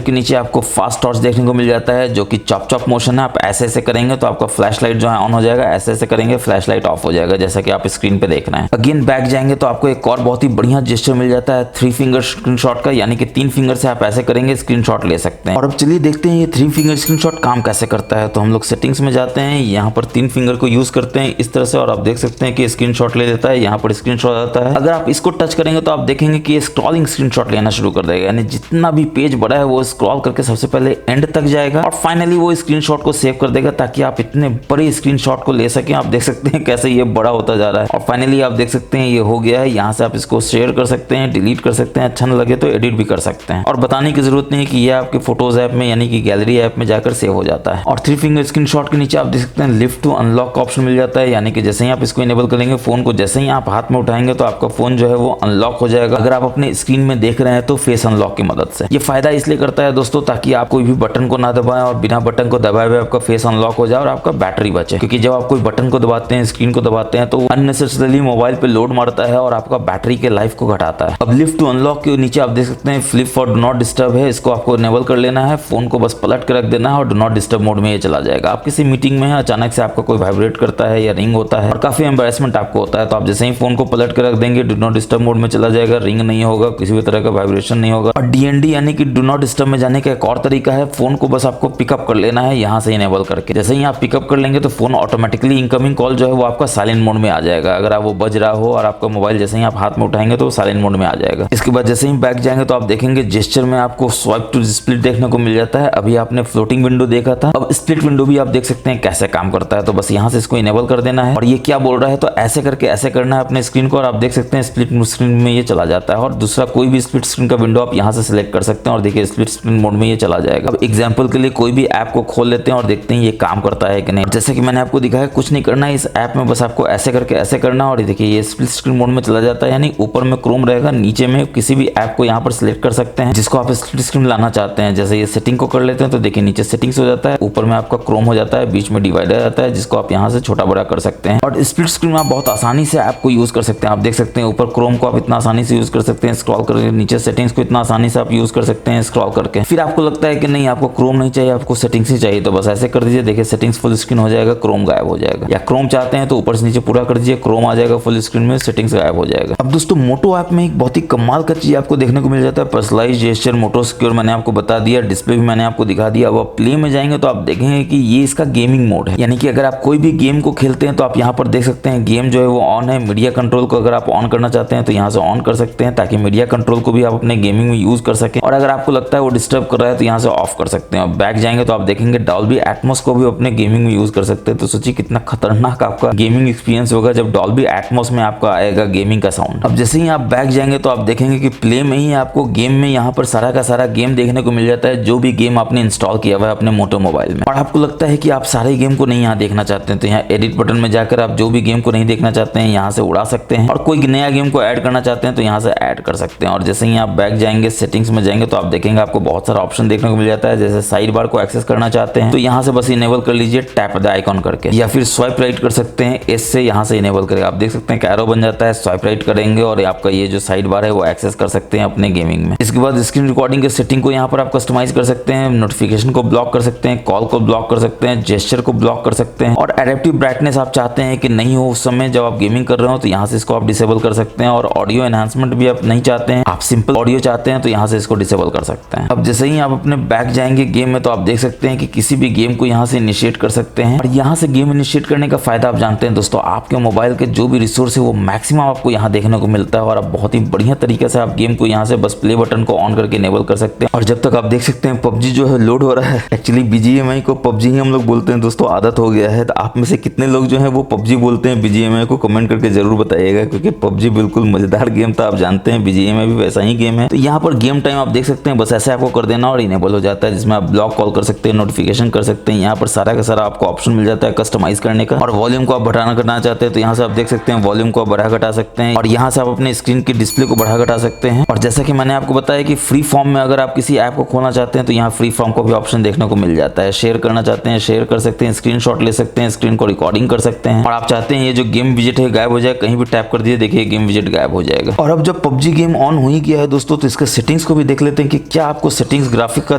के नीचे आपको फास्ट टॉर्च देखने को मिल जाता है जो कि चॉप चॉप मोशन है। आप ऐसे ऐसे करेंगे तो आपका फ्लैश लाइट जो है ऑन हो जाएगा, ऐसे ऐसे करेंगे फ्लैश लाइट ऑफ हो जाएगा, जैसा कि आप स्क्रीन पे देख रहे हैं। अगेन बैक जाएंगे तो आपको एक और बहुत ही बढ़िया जेस्चर मिल जाता है 3 फिंगर स्क्रीनशॉट का, यानी कि 3 फिंगर से आप ऐसे करेंगे स्क्रीनशॉट ले सकते हैं। और अब चलिए देखते हैं ये 3 फिंगर स्क्रीनशॉट काम कैसे करता है। तो हम लोग सेटिंग्स में जाते हैं, यहाँ पर 3 फिंगर को यूज करते हैं इस तरह से और आप देख सकते हैं कि स्क्रीनशॉट ले लेता है। यहाँ पर स्क्रीनशॉट आता है। अगर आप इसको टच करेंगे तो आप देखेंगे कि ये स्क्रॉलिंग स्क्रीनशॉट लेना शुरू कर देगा, यानी जितना भी पेज बड़ा है वो स्क्रॉल करके सबसे पहले एंड तक जाएगा और फाइनली वो स्क्रीनशॉट को सेव कर देगा ताकि आप इतने बड़े स्क्रीनशॉट को ले सकें। आप देख सकते हैं कैसे ये बड़ा होता जा रहा है और फाइनली आप देख सकते हैं ये हो गया है। यहाँ से आप इसको शेयर कर सकते हैं, डिलीट कर सकते हैं, अच्छा न लगे तो एडिट भी कर सकते हैं। और बताने की जरूरत नहीं है कि ये आपके फोटोज ऐप में यानी कि गैलरी ऐप में जाकर सेव हो जाता है। और 3 फिंगर स्क्रीनशॉट के नीचे आप देख सकते हैं लिफ्ट टू अनलॉक का ऑप्शन मिल जाता है, यानी कि जैसे ही आप इसको इनेबल करेंगे फोन को, जैसे ही आप हाथ में उठाएंगे तो आपका फोन जो है वो अनलॉक हो जाएगा। अगर आप अपने स्क्रीन में देख रहे हैं तो फेस अनलॉक की मदद से। ये फायदा इसलिए करता है दोस्तों ताकि आप कोई भी बटन को ना दबाएं और बिना बटन को दबाए हुए आपका फेस अनलॉक हो जाए और आपका बैटरी बचे, क्योंकि जब आप कोई बटन को दबाते हैं, स्क्रीन को दबाते हैं तो अननेसेसरीली मोबाइल पे लोड मारता है और आपका बैटरी के लाइफ को घटाता है। अब लिफ्ट टू अनलॉक के नीचे आप देख सकते हैं flip for do not disturb है, इसको आपको इनेबल कर लेना है। फोन को बस पलट के रख देना है और डू नॉट डिस्टर्ब मोड में ये चला जाएगा। आप किसी मीटिंग में हैं, अचानक से आपका कोई वाइब्रेट करता है या रिंग होता है और काफी एम्बैरेसमेंट आपको होता है, तो आप जैसे ही फोन को पलट के रख देंगे डू नॉट डिस्टर्ब मोड में चला जाएगा, रिंग नहीं होगा, किसी भी तरह का वाइब्रेशन नहीं होगा। और डीएनडी यानी कि डू नॉट डिस्टर्ब में जाने का एक और तरीका है, फोन को बस आपको पिकअप कर लेना है यहाँ से इनेबल करके। जैसे ही आप पिकअप कर लेंगे तो फोन ऑटोमेटिकली इनकमिंग कॉल जो है वो आपका साइलेंट मोड में आ जाएगा। अगर आप वो बज रहा हो और आपका मोबाइल जैसे ही आप हाथ में उठाएंगे तो साइलेंट मोड में आ जाएगा। इसके बाद जैसे ही बैक जाएंगे तो आप देखेंगे जेस्चर में आपको स्वाइप टू स्प्लिट देखने को मिल जाता है। अभी आपने फ्लोटिंग विंडो देखा था, अब स्प्लिट विंडो भी आप देख सकते हैं कैसे काम करता है। तो बस यहाँ से इसको इनेबल कर देना है और ये क्या बोल रहा है तो ऐसे करके ऐसे करना है अपने स्क्रीन को और आप देख सकते हैं स्प्लिट स्क्रीन में ये चला जाता है। और दूसरा कोई भी स्प्लिट स्क्रीन का विंडो आप यहाँ से सिलेक्ट कर सकते हैं और देखिए स्प्लिट स्क्रीन मोड में ये चला जाएगा। अब एग्जांपल के लिए कोई भी ऐप को खोल लेते हैं और देखते हैं ये काम करता है कि नहीं। जैसे कि मैंने आपको दिखाया, कुछ नहीं करना है इस ऐप में, बस आपको ऐसे करके ऐसे करना और देखिए ये स्प्लिट स्क्रीन मोड में चला जाता है, यानी ऊपर में क्रोम रहेगा, नीचे में किसी भी ऐप को यहाँ पर सिलेक्ट कर सकते हैं जिसको आप स्प्लिट स्क्रीन लाना चाहते हैं। जैसे ये सेटिंग को कर लेते हैं तो देखिए नीचे सेटिंग्स हो जाता है, ऊपर में आपका क्रोम हो जाता है, बीच में डिवाइडर आता है जिसको आप यहाँ से छोटा बड़ा कर सकते हैं। और स्प्लिट स्क्रीन में आप बहुत आसानी से ऐप को यूज कर सकते हैं। आप देख सकते हैं ऊपर क्रोम को आप इतना आसानी से यूज कर सकते हैं स्क्रॉल करके, नीचे सेटिंग्स को इतना आसानी से आप यूज कर सकते हैं स्क्रॉल करके। फिर आपको लगता है कि नहीं आपको क्रोम नहीं चाहिए, आपको सेटिंग्स ही चाहिए, तो बस ऐसे कर दीजिए, देखिए सेटिंग्स फुल स्क्रीन हो जाएगा, क्रोम गायब हो जाएगा। या क्रोम चाहते हैं तो ऊपर से नीचे पूरा कर दीजिए, क्रोम आ जाएगा फुल स्क्रीन में, सेटिंग्स गायब हो जाएगा। अब दोस्तों मोटो ऐप में एक बहुत ही कमाल का चीज आपको देखने को मिल जाता है, पर्सनलाइज्ड जेस्चर, मोटो सिक्योर मैंने आपको बता दिया, डिस्प्ले भी मैंने आपको दिखा दिया। अब आप प्ले में जाएंगे तो आप देखेंगे कि ये इसका गेमिंग मोड है, यानी कि अगर आप कोई भी गेम को खेलते हैं तो आप यहाँ पर देख सकते हैं गेम जो है वो ऑन है। मीडिया कंट्रोल को अगर आप ऑन करना चाहते हैं तो यहाँ से ऑन कर सकते हैं ताकि मीडिया कंट्रोल को भी आप अपने गेमिंग में यूज कर सकें। और अगर आपको लगता है वो डिस्टर्ब कर रहा है तो यहाँ से ऑफ कर सकते हैं। बैक जाएंगे तो आप देखेंगे डॉल्बी एटमॉस को भी अपने गेमिंग में यूज कर सकते हैं। तो सोचिए कितना खतरनाक आपका गेमिंग एक्सपीरियंस होगा जब डॉल्बी एटमॉस में आपका आएगा गेमिंग का साउंड। अब जैसे ही आप बैक जाएंगे तो आप देखेंगे कि प्ले में ही आपको गेम में यहाँ पर सारा का सारा गेम देखने को मिल जाता है, जो भी गेम आपने इंस्टॉल किया हुआ है अपने मोटो मोबाइल में। और आपको लगता है कि आप सारे गेम को नहीं यहाँ देखना चाहते हैं तो यहाँ एडिट बटन में जाकर आप जो भी गेम को नहीं देखना चाहते हैं यहाँ से उड़ा सकते हैं। और कोई नया गेम को ऐड करना चाहते हैं तो यहाँ से ऐड कर सकते हैं। और जैसे ही आप बैक जाएंगे सेटिंग्स में जाएंगे तो आप देखेंगे आपको बहुत सारा ऑप्शन देखने को मिल जाता है। जैसे साइड बार को एक्सेस करना चाहते हैं तो यहाँ से बस इनेबल कर लीजिए टैप द आइकॉन करके, या फिर स्वाइप राइट कर सकते हैं एस से, यहाँ से इनेबल करके आप देख सकते हैं कैरो बन जाता है। स्वाइप राइट करेंगे और आपका ये जो साइड बार है वो एक्सेस कर सकते हैं अपने गेमिंग में। इसके बाद स्क्रीन रिकॉर्डिंग के सेटिंग को यहाँ पर आप कस्टमाइज कर सकते हैं, नोटिफिकेशन को ब्लॉक कर सकते हैं, कॉल को ब्लॉक कर सकते हैं, जेस्चर को ब्लॉक कर सकते हैं। और एडेप्टिव ब्राइटनेस आप चाहते हैं कि नहीं हो उस समय जब आप गेमिंग कर रहे हो तो यहाँ से इसको आप डिसेबल कर सकते हैं। और ऑडियो एनहांसमेंट भी आप नहीं चाहते हैं, आप सिंपल ऑडियो चाहते हैं तो यहाँ से इसको डिसेबल कर सकते हैं। अब जैसे ही आप अपने बैक जाएंगे गेम में तो आप देख सकते हैं कि किसी भी गेम को यहाँ से इनिशिएट कर सकते हैं। और यहाँ से गेम इनिशिएट करने का फायदा आप जानते हैं दोस्तों, आपके मोबाइल के जो भी रिसोर्स है वो मैक्सिमम आपको यहाँ देखने को मिलता है और आप बहुत ही बढ़िया तरीके से आप गेम को यहाँ से बस प्ले बटन को ऑन करके इनेबल कर सकते हैं। और जब तक आप देख सकते हैं पबजी जो है लोड हो रहा है, एक्चुअली BGMI को पबजी ही हम लोग बोलते हैं दोस्तों, आदत हो गया है। तो आप में से कितने लोग जो है वो पबजी बोलते हैं BGMI को कमेंट करके जरूर बताइएगा, क्योंकि पबजी बिल्कुल मजेदार गेम था, आप जानते हैं BGMI भी वैसा ही गेम है। तो यहाँ पर गेम टाइम आप देख सकते हैं, बस ऐसे आपको कर देना और इनेबल हो जाता है, जिसमें आप ब्लॉक कॉल कर सकते हैं, नोटिफिकेशन कर सकते हैं। यहाँ पर सारा का सारा आपको ऑप्शन मिल जाता है कस्टमाइज करने का। और वॉल्यूम को आप बढ़ाना घटाना चाहते हैं तो यहाँ से आप देख सकते हैं वॉल्यूम को आप बढ़ा घटा सकते हैं। और यहाँ से आप अपने स्क्रीन की डिस्प्ले को बढ़ा घटा सकते हैं। और जैसा कि मैंने आपको बताया कि फ्री फॉर्म में अगर आप किसी ऐप को खोलना चाहते हैं तो यहाँ फ्री फॉर्म को भी ऑप्शन देखने को मिल जाता है। शेयर करना चाहते हैं शेयर कर सकते हैं, स्क्रीनशॉट ले सकते हैं, स्क्रीन को रिकॉर्डिंग कर सकते हैं। और आप चाहते हैं ये जो गेम विजेट है गायब हो जाए, कहीं भी टैप कर दिए देखिए गेम विजेट गायब हो जाएगा। और अब जब पबजी गेम ऑन हो ही गया है दोस्तों तो इसके सेटिंग्स को भी देख लेते हैं कि क्या आपको सेटिंग्स ग्राफिक का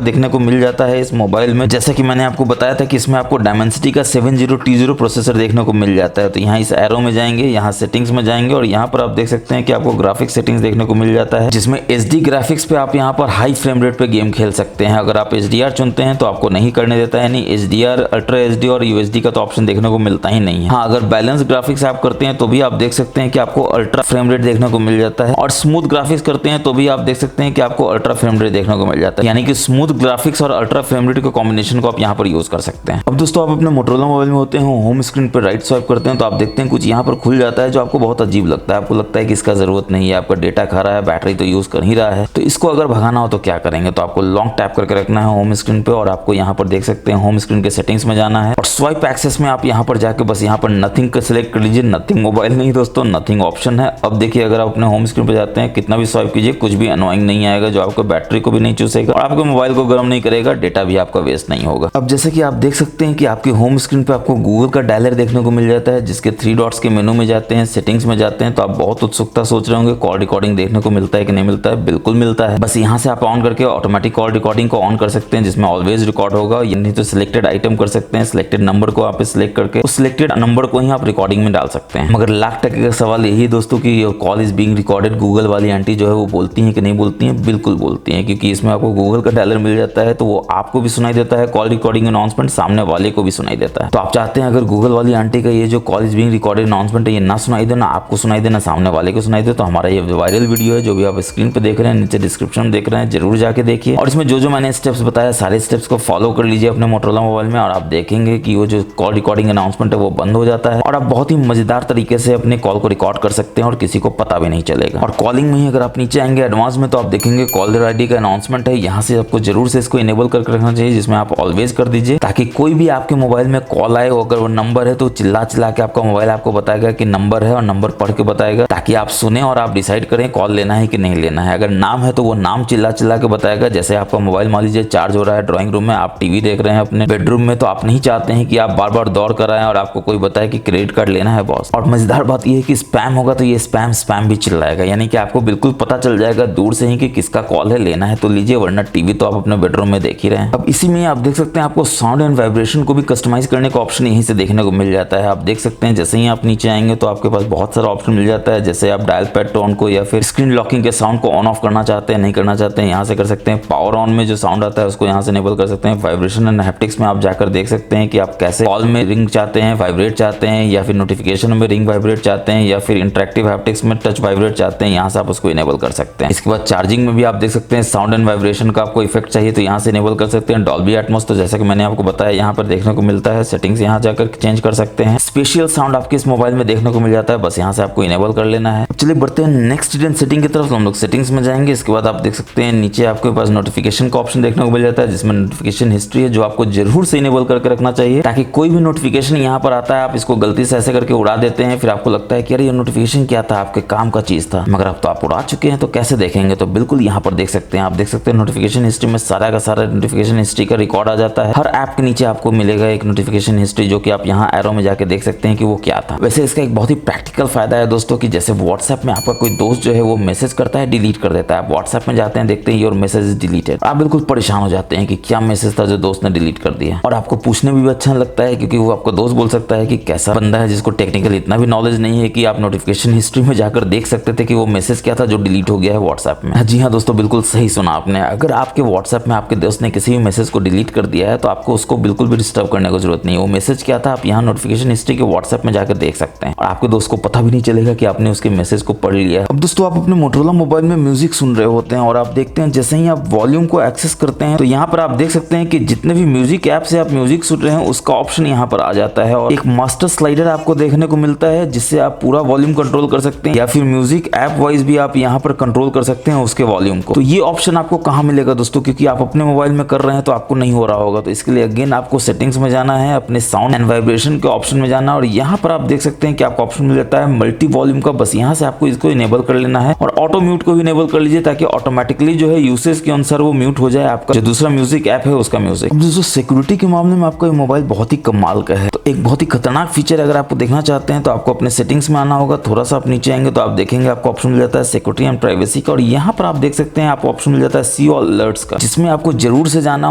देखने को मिल जाता है इस मोबाइल में। जैसा कि मैंने आपको बताया था कि इसमें आपको डायमेंसिटी का 70T0 प्रोसेसर देखने को मिल जाता है। तो यहाँ इस एरो में जाएंगे, यहाँ सेटिंग्स में जाएंगे और यहाँ पर आप देख सकते हैं कि आपको ग्राफिक सेटिंग्स देखने को मिल जाता है, जिसमें HD ग्राफिक्स पे आप यहाँ पर हाई फ्रेम रेट पे गेम खेल सकते हैं। अगर आप HDR चुनते हैं तो आपको नहीं करने देता है, यानी HDR, अल्ट्रा HD और UHD का तो ऑप्शन देखने को मिलता ही नहीं है। हाँ, अगर बैलेंस ग्राफिक्स आप करते हैं तो भी आप देख सकते हैं कि आपको अल्ट्रा फ्रेम रेट देखने को मिल जाता है। और स्मूथ ग्राफिक्स करते हैं तो भी आप देख सकते हैं कि आपको अल्ट्रा फ्रेम रेट देखने को मिल जाता है, यानी कि स्मूथ ग्राफिक्स और अल्ट्रा फ्रेम रेट के कॉम्बिनेशन को आप यहाँ पर यूज कर सकते हैं। अब दोस्तों आप अपने मोटोरोला मोबाइल में होते हैं, होम स्क्रीन पर राइट स्वाइप करते हैं तो आप देखते हैं कुछ यहाँ पर खुल जाता है जो आपको बहुत अजीब लगता है। आपको लगता है कि इसका जरूरत नहीं है, आपका डेटा खा रहा है, बैटरी तो यूज कर ही रहा है। तो इसको अगर भगाना हो तो क्या करेंगे, तो आपको लॉन्ग टैप करके रखना है होम स्क्रीन पे और आपको यहाँ पर देख सकते हैं होम स्क्रीन के सेटिंग्स में जाना है। और स्वाइप एक्सेस में आप यहाँ पर जाके बस यहाँ पर नथिंग का सिलेक्ट कर लीजिए। नथिंग मोबाइल नहीं दोस्तों, नथिंग ऑप्शन है। अब देखिए अगर आप अपने होम स्क्रीन पे जाते हैं कितना भी स्वाइप कीजिए कुछ भी अनोइंग नहीं आएगा, जो आपको बैटरी को भी नहीं चूसेगा और आपके मोबाइल को गर्म नहीं करेगा, डेटा भी आपका वेस्ट नहीं होगा। अब जैसे कि आप देख सकते हैं कि आपके होम स्क्रीन पे आपको गूगल का डायलर देखने को मिल जाता है, जिसके 3 डॉट्स के मेनू में जाते हैं, सेटिंग्स में जाते हैं तो आप बहुत उत्सुकता सोच रहे होंगे कॉल रिकॉर्डिंग देखने को मिलता है कि नहीं मिलता है। बिल्कुल मिलता है, बस यहाँ से आप ऑन करके ऑटोमेटिक कॉल रिकॉर्डिंग को ऑन कर सकते हैं, जिसमें ऑलवेज रिकॉर्ड होगा। नहीं तो सिलेक्टेड आइटम कर सकते हैं, सिलेक्टेड नंबर को आप सिलेक्ट करके उस सिलेक्टेड नंबर को ही आप रिकॉर्डिंग में डाल सकते हैं। मगर लाख टके का सवाल यही दोस्तों कि call is being recorded, Google वाली आंटी जो है वो बोलती हैं कि नहीं बोलती हैं? बिल्कुल बोलती हैं, क्योंकि इसमें आपको गूगल का डायलर मिल जाता है तो वो आपको भी सुनाई देता है, कॉल रिकॉर्डिंग अनाउंसमेंट सामने वाले को भी सुनाई देता है। तो आप चाहते हैं अगर गूगल वाली आंटी का ये जो call is being recorded announcement है ये ना सुनाई दे, ना आपको सुनाई दे, ना सामने वाले को सुनाई दे, तो हमारा ये वायरल वीडियो है जो भी आप स्क्रीन पे देख रहे हैं, नीचे डिस्क्रिप्शन में देख रहे हैं, जरूर जाके देखिए। और इसमें जो मैंने स्टेप्स बताया सारे स्टेप्स को फॉलो कर लीजिए अपने मोटोरोला मोबाइल में और आप देखेंगे कि वो जो कॉल रिकॉर्डिंग अनाउंसमेंट है वो बंद हो जाता है और आप बहुत ही मजेदार तरीके से अपने कॉल को रिकॉर्ड कर सकते हैं और किसी को पता भी नहीं चलेगा। और कॉलिंग में ही अगर आप नीचे आएंगे एडवांस में तो आप देखेंगे कॉलर आईडी का अनाउंसमेंट है, यहाँ से आपको जरूर से इसको इनेबल करके रखना चाहिए, जिसमें आप ऑलवेज कर दीजिए, ताकि कोई भी आपके मोबाइल में कॉल आए अगर वो नंबर है तो चिल्ला चिल्ला के आपका मोबाइल आपको बताएगा कि नंबर है और नंबर पढ़ के बताएगा, ताकि आप सुने और आप डिसाइड करें कॉल लेना है कि नहीं लेना है। अगर नाम है तो वो नाम चिल्ला चिल्ला के बताएगा। जैसे आपका मोबाइल मान लीजिए चार्ज हो रहा है ड्राइंग रूम में, आप टीवी देख रहे हैं अपने बेडरूम में, तो आप नहीं चाहते हैं कि आप बार बार दौड़ कर आए और आपको कोई बताए कि क्रेडिट कार्ड लेना है बॉस। और मजेदार बात यह है कि स्पैम होगा तो ये स्पैम भी चिल्लाएगा, यानी कि आपको बिल्कुल पता चल जाएगा दूर से ही कि किसका कॉल है, लेना है तो लीजिए, वरना टीवी तो आप अपने बेडरूम में देख ही रहे हैं। अब इसी में आप देख सकते हैं आपको साउंड एंड वाइब्रेशन को भी कस्टमाइज करने का ऑप्शन यहीं से देखने को मिल जाता है। आप देख सकते हैं जैसे ही आप नीचे आएंगे तो आपके पास बहुत सारा ऑप्शन मिल जाता है, जैसे आप डायल पैड टोन को या फिर स्क्रीन लॉकिंग के साउंड को ऑन ऑफ करना चाहते हैं, नहीं करना चाहते हैं, यहाँ से कर सकते हैं। पावर ऑन में जो साउंड आता है उसको यहाँ से इनेबल कर सकते हैं। वाइब्रेशन एंड हैप्टिक्स में आप जाकर देख सकते हैं कि आप कैसे कॉल में रिंग चाहते हैं, वाइब्रेट चाहते हैं, या फिर नोटिफिकेशन में रिंग वाइब्रेट चाहते हैं, या फिर इंटरेक्टिव हैप्टिक्स में टच वाइब्रेट चाहते हैं, यहाँ से आप उसको इनेबल कर सकते हैं। इसके बाद चार्जिंग में भी आप देख सकते हैं साउंड एंड वाइब्रेशन का आपको इफेक्ट चाहिए तो यहाँ से इनेबल कर सकते हैं। डॉल्बी एटमॉस तो जैसा कि मैंने आपको बताया यहाँ पर देखने को मिलता है, सेटिंग्स यहाँ जाकर चेंज कर सकते हैं। स्पेशल साउंड आपके इस मोबाइल में देखने को मिल जाता है, बस यहाँ से आपको इनेबल कर लेना है। चलिए बढ़ते हैं नेक्स्ट सेटिंग की तरफ। तो हम लोग सेटिंग्स में जाएंगे, इसके बाद आप देख सकते हैं नीचे आपके पास नोटिफिकेशन का ऑप्शन देखने को मिल जाता है, जिसमें नोटिफिकेशन हिस्ट्री है जो आपको जरूर से इनेबल करके रखना चाहिए, ताकि कोई भी नोटिफिकेशन यहाँ पर आता है आप इसको गलती से ऐसे करके उड़ा देते हैं, फिर आपको लगता है कि अरे ये नोटिफिकेशन क्या था, आपके काम का चीज था, मगर अब तो आप उड़ा चुके हैं तो कैसे देखेंगे। तो बिल्कुल यहाँ पर देख सकते हैं, आप देख सकते हैं नोटिफिकेशन हिस्ट्री में सारा का सारा नोटिफिकेशन हिस्ट्री का रिकॉर्ड आ जाता है। हर ऐप के नीचे आपको मिलेगा एक नोटिफिकेशन हिस्ट्री, जो कि आप यहाँ एरो में जाके देख सकते हैं कि वो क्या था। वैसे इसका एक बहुत ही प्रैक्टिकल फायदा है दोस्तों कि जैसे व्हाट्सएप में आपका कोई दोस्त जो है वो मैसेज करता है, डिलीट कर देता है, आप व्हाट्सएप में जाते हैं देखते हैं योर मैसेज इज डिलीटेड, आप बिल्कुल परेशान हो जाते हैं कि क्या मैसेज था जो दोस्त ने डिलीट कर दिया। और आपको पूछने में भी अच्छा लगता है क्योंकि वो आपको दोस्त बोल सकता है कि कैसा बंदा है जिसको टेक्निकल इतना भी नॉलेज नहीं है कि आप नोटिफिकेशन हिस्ट्री में जाकर देख सकते थे कि वो मैसेज क्या था जो डिलीट हो गया है व्हाट्सएप में। जी हाँ दोस्तों, बिल्कुल सही सुना आपने। अगर आपके व्हाट्सएप में आपके दोस्त ने किसी भी मैसेज को डिलीट कर दिया है तो आपको उसको बिल्कुल भी डिस्टर्ब करने की जरूरत नहीं है। वो मैसेज क्या था आप यहाँ नोटिफिकेशन हिस्ट्री के व्हाट्सएप में जाकर देख सकते हैं और आपके दोस्त को पता भी नहीं चलेगा कि आपने उसके मैसेज को पढ़ लिया है। अब दोस्तों आप अपने मोटोरोला मोबाइल में म्यूजिक सुन रहे होते हैं और आप देखते हैं जैसे ही आप वॉल्यूम को एक्सेस करते हैं तो यहाँ पर आप देख सकते हैं कि जितने भी म्यूजिक ऐप से आप म्यूजिक सुन रहे हैं उसका ऑप्शन यहाँ पर आ जाता है और एक मास्टर स्लाइडर आपको देखने को मिलता है जिससे आप पूरा वॉल्यूम कंट्रोल कर सकते हैं या फिर म्यूजिक ऐप वाइज भी आप यहाँ पर कंट्रोल कर सकते हैं उसके वॉल्यूम को। तो ये ऑप्शन आपको कहाँ मिलेगा दोस्तों, क्योंकि आप अपने मोबाइल में कर रहे हैं तो आपको नहीं हो रहा होगा। तो इसके लिए अगेन आपको सेटिंग्स में जाना है, अपने साउंड एंड वाइब्रेशन के ऑप्शन में जाना और यहाँ पर आप देख सकते हैं कि आपको ऑप्शन मिल जाता है मल्टी वॉल्यूम का। बस यहाँ से आपको इसको इनेबल कर लेना है और ऑटो म्यूट को भी इनेबल कर लीजिए ताकि ऑटोमेटिकली जो है यूसेज के अनुसार वो म्यूट हो जाए आपका जो दूसरा म्यूजिक ऐप है उसका म्यूजिक। अब दोस्तों सिक्योरिटी के मामले में आपका ये मोबाइल बहुत ही कमाल का है। तो एक बहुत ही खतरनाक फीचर अगर आपको देखना चाहते हैं तो आपको अपने सेटिंग्स में आना होगा। थोड़ा सा आप नीचे आएंगे तो आप देखेंगे आपको ऑप्शन मिल जाता है सिक्योरिटी एंड प्राइवेसी का और यहाँ पर आप देख सकते हैं आपको ऑप्शन मिल जाता है सी ऑल अलर्ट्स का, जिसमें आपको जरूर से जाना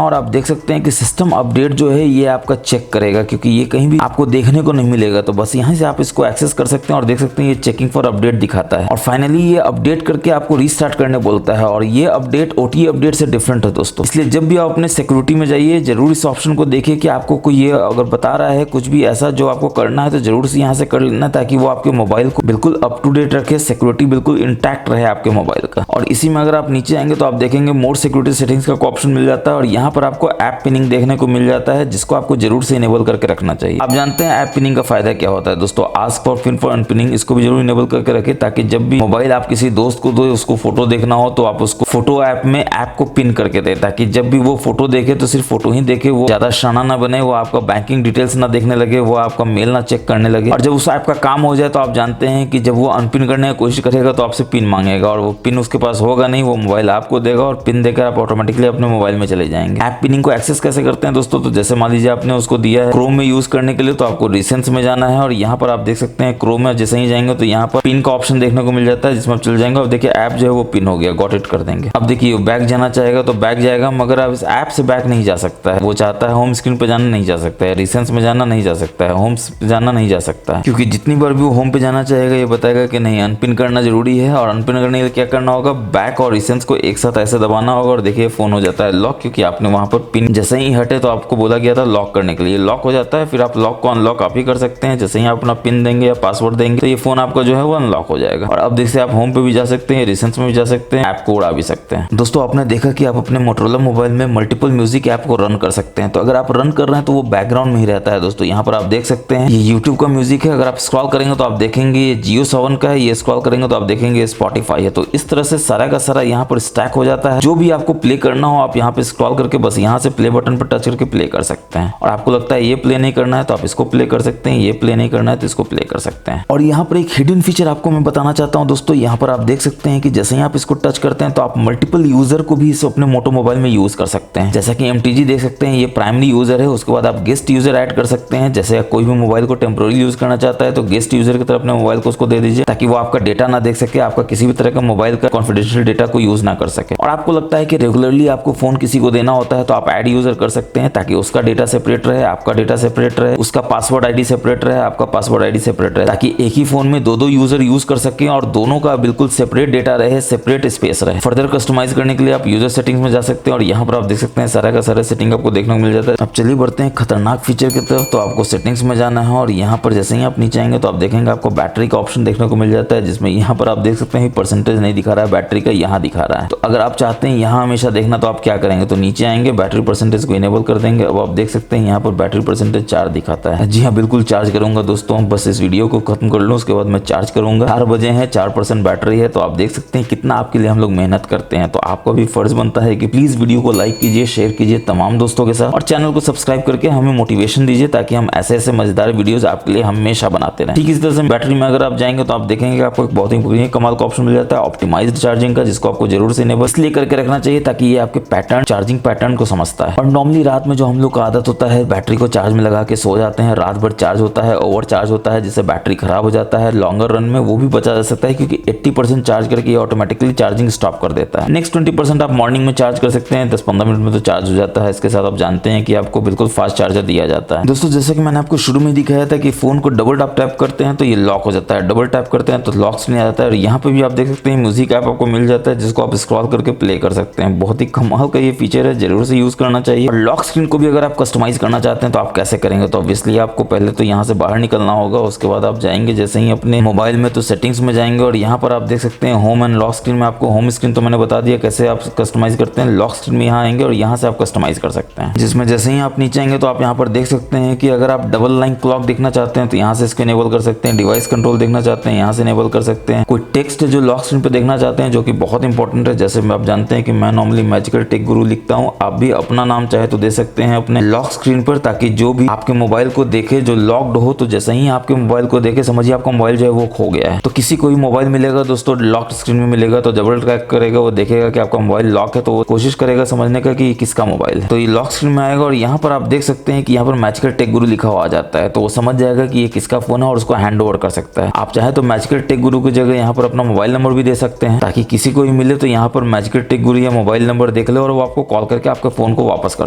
और आप देख सकते हैं कि सिस्टम अपडेट जो है ये आपका चेक करेगा क्योंकि ये कहीं भी आपको देखने को नहीं मिलेगा। तो बस यहाँ से आप इसको एक्सेस कर सकते हैं और देख सकते हैं ये चेकिंग फॉर अपडेट दिखाता है और फाइनली ये अपडेट करके आपको रीस्टार्ट करने बोलता है और ये अपडेट ओटी अपडेट से डिफरेंट है दोस्तों। इसलिए जब भी आप अपने सिक्योरिटी में जाइए जरूर इस ऑप्शन को देखिए कि आपको कोई ये अगर बता रहा है कुछ भी ऐसा जो आपको करना है तो जरूर से यहाँ से कर लेना ताकि वो आपके मोबाइल को बिल्कुल अप टू डेट रखे, सिक्योरिटी बिल्कुल इंटैक्ट रहे आपके मोबाइल का। और इसी में अगर आप नीचे आएंगे तो आप देखेंगे मोर सिक्योरिटी सेटिंग्स का ऑप्शन मिल जाता है और यहाँ पर आपको ऐप पिनिंग देखने को मिल जाता है जिसको आपको जरूर से इनेबल करके रखना चाहिए। आप जानते हैं ऐप पिनिंग का फायदा क्या होता है दोस्तों, ask for pin for unpinning, इसको भी जरूर इनेबल करके रखें ताकि जब भी मोबाइल आप किसी दोस्त को दो उसको फोटो देखना हो तो आप उसको फोटो ऐप में ऐप को पिन करके दे ताकि जब भी वो फोटो देखे तो सिर्फ फोटो ही देखे, वो ज्यादा शाना ना बने, वो आपका बैंकिंग डिटेल्स ना देखने लगे, वो आपका मेल ना चेक करने लगे। और जब उस ऐप का काम हो जाए तो आप जानते हैं कि जब वो अनपिन करने की कोशिश करेगा तो आपसे पिन मांगेगा और वो पिन उसके पास होगा नहीं, वो मोबाइल आपको देगा और पिन देकर आप ऑटोमेटिकली अपने मोबाइल में चले जाएंगे। ऐप पिनिंग को एक्सेस कैसे करते हैं दोस्तों, तो जैसे मान लीजिए आपने उसको दिया है क्रोम में यूज करने के लिए तो आपको रिसेंट्स में जाना है और यहाँ पर आप देख सकते हैं क्रोम में जैसे ही जाएंगे तो यहाँ पर पिन का ऑप्शन देखने को मिल जाता है जिसमें आप चल जाएंगे और देखिए ऐप जो है वो पिन हो गया, गॉट इट कर देंगे। अब देखिए बैक जाना चाहेगा तो बैक जाएगा मगर अब इस ऐप से बैक नहीं जा सकता है, वो चाहता है होम स्क्रीन पे जाना नहीं जा सकता है, रिसेंट्स में जाना नहीं जा सकता है, होम पे जाना नहीं जा सकता है क्योंकि जितनी बार भी वो होम पे जाना चाहेगा ये बताएगा कि नहीं अनपिन करना जरूरी है और अनपिन करने के लिए क्या करना होगा, बैक और रिसेंट्स को एक साथ ऐसे दबाना होगा और देखिए फोन हो जाता है लॉक क्योंकि आपने वहां पर पिन जैसे ही हटे तो आपको बोला गया था लॉक करने के लिए, लॉक हो जाता है। फिर आप लॉक को अनलॉक आप ही कर सकते हैं, जैसे ही आप अपना पिन देंगे या पासवर्ड देंगे तो ये फोन आपका जो है वो अनलॉक हो जाएगा। और अब देखिए आप होम पे भी जा सकते हैं, रिसेंट्स में भी जा सकते हैं, ऐप को उड़ा भी सकते हैं। दोस्तों आपने देखा कि आप अपने मोटोरोला मोबाइल में मल्टीपल म्यूजिक ऐप को रन कर सकते हैं। तो अगर आप रन कर रहे हैं तो वो बैकग्राउंड में ही रहता है दोस्तों। यहाँ पर आप देख सकते हैं ये यूट्यूब का म्यूजिक है, अगर आप स्क्रॉल करेंगे तो आप देखेंगे ये जियो सावन का है, ये स्क्रॉल करेंगे तो आप देखेंगे स्पॉटिफाई है। तो इस तरह से सारा का सारा यहाँ पर स्टैक हो जाता है। जो भी आपको प्ले करना हो आप यहाँ पे स्क्रॉल करके बस यहाँ से प्ले बटन पर टच करके प्ले कर सकते हैं। और आपको लगता है ये प्ले नहीं करना है तो आप इसको प्ले कर सकते हैं, ये प्ले नहीं करना है तो इसको प्ले कर सकते हैं। और यहाँ पर एक हिडन फीचर आपको मैं बताना चाहता हूँ दोस्तों, यहाँ पर आप देख सकते हैं कि जैसे ही आप इसको टच करते हैं तो आप मल्टीपल यूजर को भी इस अपने मोटो मोबाइल में यूज कर सकते हैं। जैसा कि MTG देख सकते हैं ये प्राइमरी यूजर है, उसके बाद आप गेस्ट यूजर ऐड कर सकते हैं। जैसे कोई भी मोबाइल को टेम्पोररी यूज करना चाहता है तो गेस्ट यूजर की तरफ अपने मोबाइल को उसको दे दीजिए ताकि वो आपका डेटा ना देख सके, आपका किसी भी तरह का मोबाइल का कॉन्फिडेंशियल डेटा को यूज ना कर सके। और आपको लगता है कि रेगुलरली आपको फोन किसी को देना होता है तो आप ऐड यूजर कर सकते हैं ताकि उसका डेटा सेपरेट रहे, आपका डेटा सेपरेट रहे, उसका पासवर्ड आईडी सेपरेट रहे, आपका पासवर्ड आईडी सेपरेट रहे, ताकि एक ही फोन में दो यूजर यूज कर सके और दोनों का बिल्कुल सेपरेट डेटा रहे, सेपरेट स्पेस रहे। फर्दर कस्टमाइज करने के लिए आप यूजर सेटिंग्स में जा सकते हैं और यहाँ पर आप देख सकते हैं सारा का सारा सेटिंग आपको देखने को मिल जाता है। अब चलिए बढ़ते हैं खतरनाक फीचर की तरफ। तो आपको सेटिंग्स में जाना है और यहाँ पर जैसे ही आप नीचे आएंगे तो आप देखेंगे आपको बैटरी का ऑप्शन देखने को मिल जाता है जिसमें यहाँ पर आप देख सकते हैं परसेंटेज नहीं दिखा रहा है बैटरी का, यहाँ दिखा रहा है। तो अगर आप चाहते हैं यहाँ हमेशा देखना तो आप क्या करेंगे, तो नीचे आएंगे बैटरी परसेंटेज को इनेबल कर देंगे। अब आप देख सकते हैं यहाँ पर बैटरी परसेंटेज 4 दिखाता है। जी हाँ बिल्कुल चार्ज करूंगा दोस्तों, बस इस वीडियो को खत्म कर लूँ उसके बाद मैं चार्ज करूंगा। 4 बजे है, 4% बैटरी है। तो आप देख सकते हैं कितना आपके लिए हम लोग मेहनत करते हैं। तो आपको भी फर्ज बनता है कि प्लीज वीडियो को लाइक कीजिए, शेयर कीजिए तमाम दोस्तों के साथ और चैनल को सब्सक्राइब करके हमें मोटिवेशन दीजिए ताकि हम ऐसे ऐसे मजेदार वीडियोस आपके लिए हमेशा बनाते रहें। ठीक इस तरह से बैटरी में अगर आप जाएंगे तो आप देखेंगे आपको एक बहुत ही कमाल का ऑप्शन मिल जाता है ऑप्टिमाइज्ड चार्जिंग का, जिसको आपको जरूर से इनेबल इसलिए करके रखना चाहिए ताकि ये आपके पैटर्न चार्जिंग पैटर्न को समझता है। और नॉर्मली रात में जो हम लोग का आदत होता है बैटरी को चार्ज में लगा के सो जाते हैं, रात भर चार्ज होता है, ओवर चार्ज होता है जिससे बैटरी खराब हो जाता है। लॉन्गर रन में वो भी बचा जा सकता है क्योंकि 80% चार्ज करके ये ऑटोमेटिकली चार्जिंग स्टॉप कर देता है। नेक्स्ट 20% आप मॉर्निंग में चार्ज कर सकते हैं, 10-15 मिनट में तो चार्ज हो जाता है। इसके साथ आप जानते हैं कि आपको बिल्कुल फास्ट चार्जर दिया जाता है। दोस्तों जैसे कि मैंने आपको शुरू में दिखाया था कि फोन को डबल टैप करते हैं तो ये लॉक हो जाता है, डबल टैप करते हैं तो लॉक्स नहीं आ जाता है। और यहाँ पे भी भी आप देख सकते हैं म्यूजिक ऐप आपको मिल जाता है, जिसको आप स्क्रॉल करके प्ले कर सकते हैं। बहुत ही कमाल का ये फीचर है, जरूर से यूज करना चाहिए। और लॉक स्क्रीन को भी अगर आप कस्टमाइज करना चाहते हैं तो आप कैसे करेंगे, तो ऑब्वियसली आपको पहले तो यहाँ से बाहर निकलना होगा। उसके बाद आप जाएंगे जैसे ही अपने मोबाइल में, तो सेटिंग्स में जाएंगे और यहाँ पर आप देख सकते हैं होम एंड लॉक स्क्रीन में। आपको होम स्क्रीन तो मैंने बता दिया कैसे आप कस्टमाइज करते हैं। लॉक स्क्रीन में यहाँ आएंगे और यहाँ से आप कस्टमाइज कर सकते हैं, जिसमें जैसे ही आप नीचे आएंगे तो आप यहाँ पर देख सकते हैं कि अगर आप डबल लाइन क्लॉक देखना चाहते हैं तो यहाँ से इसको इनेबल कर सकते हैं। डिवाइस कंट्रोल देखना चाहते हैं यहाँ से इनेबल कर सकते हैं। कोई टेक्स्ट जो लॉक स्क्रीन पे देखना चाहते हैं, जो कि बहुत इंपॉर्टेंट है, जैसे आप जानते हैं कि मैं नॉर्मली मैजिकल टेक गुरु लिखता हूँ, आप भी अपना नाम चाहे तो दे सकते हैं अपने लॉक स्क्रीन पर, ताकि जो भी आपके मोबाइल को देखे जो लॉक्ड हो, तो जैसे ही आपके मोबाइल को देखे समझिए आपका मोबाइल जो है वो खो गया है। तो किसी को भी मोबाइल मिलेगा दोस्तों लॉक्ड स्क्रीन में मिलेगा तो डबल टैप करेगा, वो देखेगा कि आपका मोबाइल लॉक है, तो वो कोशिश करेगा समझने का कि किसका मोबाइल है। तो ये लॉक स्क्रीन में आएगा और यहाँ पर आप देख सकते हैं कि यहाँ पर मैजिकल टेक गुरु लिखा हुआ आ जाता है, तो वो समझ जाएगा कि ये किसका फोन है और उसको हैंड ओवर कर सकता है। आप चाहे तो मैजिकल टेक गुरु की जगह यहाँ पर अपना मोबाइल नंबर भी दे सकते हैं, ताकि किसी को भी मिले तो यहाँ पर मैजिकल टेक गुरु या मोबाइल नंबर देख ले और वो आपको कॉल करके आपके फोन को वापस कर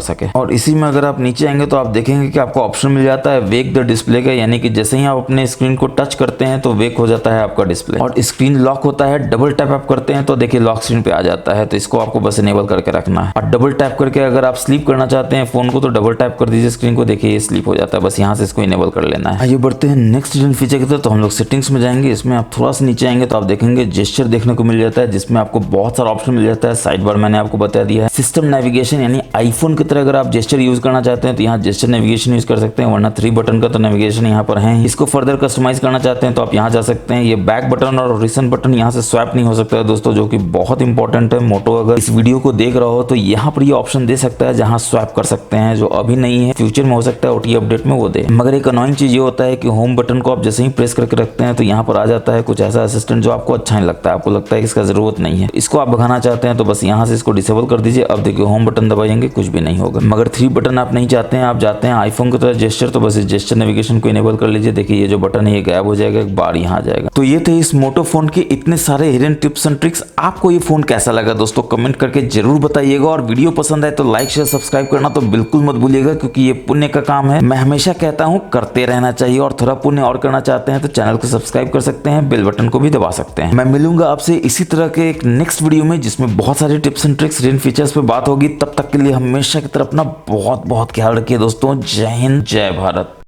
सके। और इसी में अगर आप नीचे आएंगे तो आप देखेंगे कि आपको ऑप्शन मिल जाता है वेक द डिस्प्ले का, यानी कि जैसे ही आप अपने स्क्रीन को टच करते हैं तो वेक हो जाता है आपका डिस्प्ले और स्क्रीन लॉक होता है। डबल टैप आप करते हैं तो देखिए लॉक स्क्रीन पे आ जाता है, तो इसको आपको बस इनेबल करके रखना है। और डबल टैप करके अगर आप स्लीप करना चाहते हैं फोन को तो डबल टैप कर दीजिए स्क्रीन को, देखिए ये स्लीप हो जाता है। बस यहाँ से इसको इनेबल कर लेना है। आइए बढ़ते हैं नेक्स्ट हिडन फीचर की तरफ। तो हम लोग सेटिंग्स में जाएंगे, इसमें आप थोड़ा सा नीचे आएंगे तो आप देखेंगे जेस्चर देखने को मिल जाता है, जिसमें आपको बहुत सारा ऑप्शन मिल जाता है। साइड बार मैंने आपको बता दिया है। सिस्टम नेविगेशन यानी आईफोन की तरह अगर आप जेस्चर यूज करना चाहते हैं तो यहाँ जेस्चर नेविगेशन यूज कर सकते हैं, वरना 3 बटन का तो नेविगेशन यहाँ पर है। इसको फर्दर कस्टमाइज करना चाहते हैं तो आप यहाँ जा सकते हैं। ये बैक बटन और रिसेंट बटन यहाँ से स्वैप नहीं हो सकता है दोस्तों, जो कि बहुत इंपॉर्टेंट है। मोटो अगर इस वीडियो को देख रहा हो तो यहाँ पर ये ऑप्शन दे सकता है जहाँ स्वैप कर सकते हैं, जो अभी नहीं है, फ्यूचर में हो सकता है ओटी अपडेट में वो दे। मगर एक अनोइंग चीज ये होता है कि होम बटन को आप जैसे ही प्रेस करके रखते हैं तो यहाँ पर आ जाता है कुछ ऐसा असिस्टेंट जो आपको अच्छा नहीं लगता है, आपको लगता है कि इसका जरूरत नहीं है। इसको आप भगाना चाहते हैं तो बस यहाँ से इसको डिसेबल कर दीजिए। अब देखिए होम बटन दबाएंगे कुछ भी नहीं होगा। मगर 3 बटन आप नहीं चाहते हैं, आप जाते हैं आईफोन की तरह जेस्चर, तो बस इस जेस्चर नेविगेशन को इनेबल कर लीजिए। देखिए ये जो बटन है ये गायब हो जाएगा, एक बार यहाँ आ जाएगा। तो ये थे इस मोटो फोन के इतने सारे हिडन टिप्स एंड ट्रिक्स। आपको ये फोन कैसा लगा दोस्तों कमेंट करके जरूर बताइएगा, और वीडियो पसंद आए तो लाइक शेयर सब्सक्राइब करना तो बिल्कुल मत भूलिएगा, क्योंकि ये पुण्य का काम है। मैं हमेशा कहता हूँ करते रहना चाहिए, और थोड़ा पुण्य और करना चाहते हैं तो चैनल को सब्सक्राइब कर सकते हैं, बेल बटन को भी दबा सकते हैं। मैं मिलूंगा आपसे इसी तरह के एक नेक्स्ट वीडियो में, जिसमें बहुत सारे tips and tricks hidden features पे बात होगी। तब तक के लिए हमेशा की तरह अपना बहुत बहुत ख्याल रखिए दोस्तों। जय हिंद, जय भारत।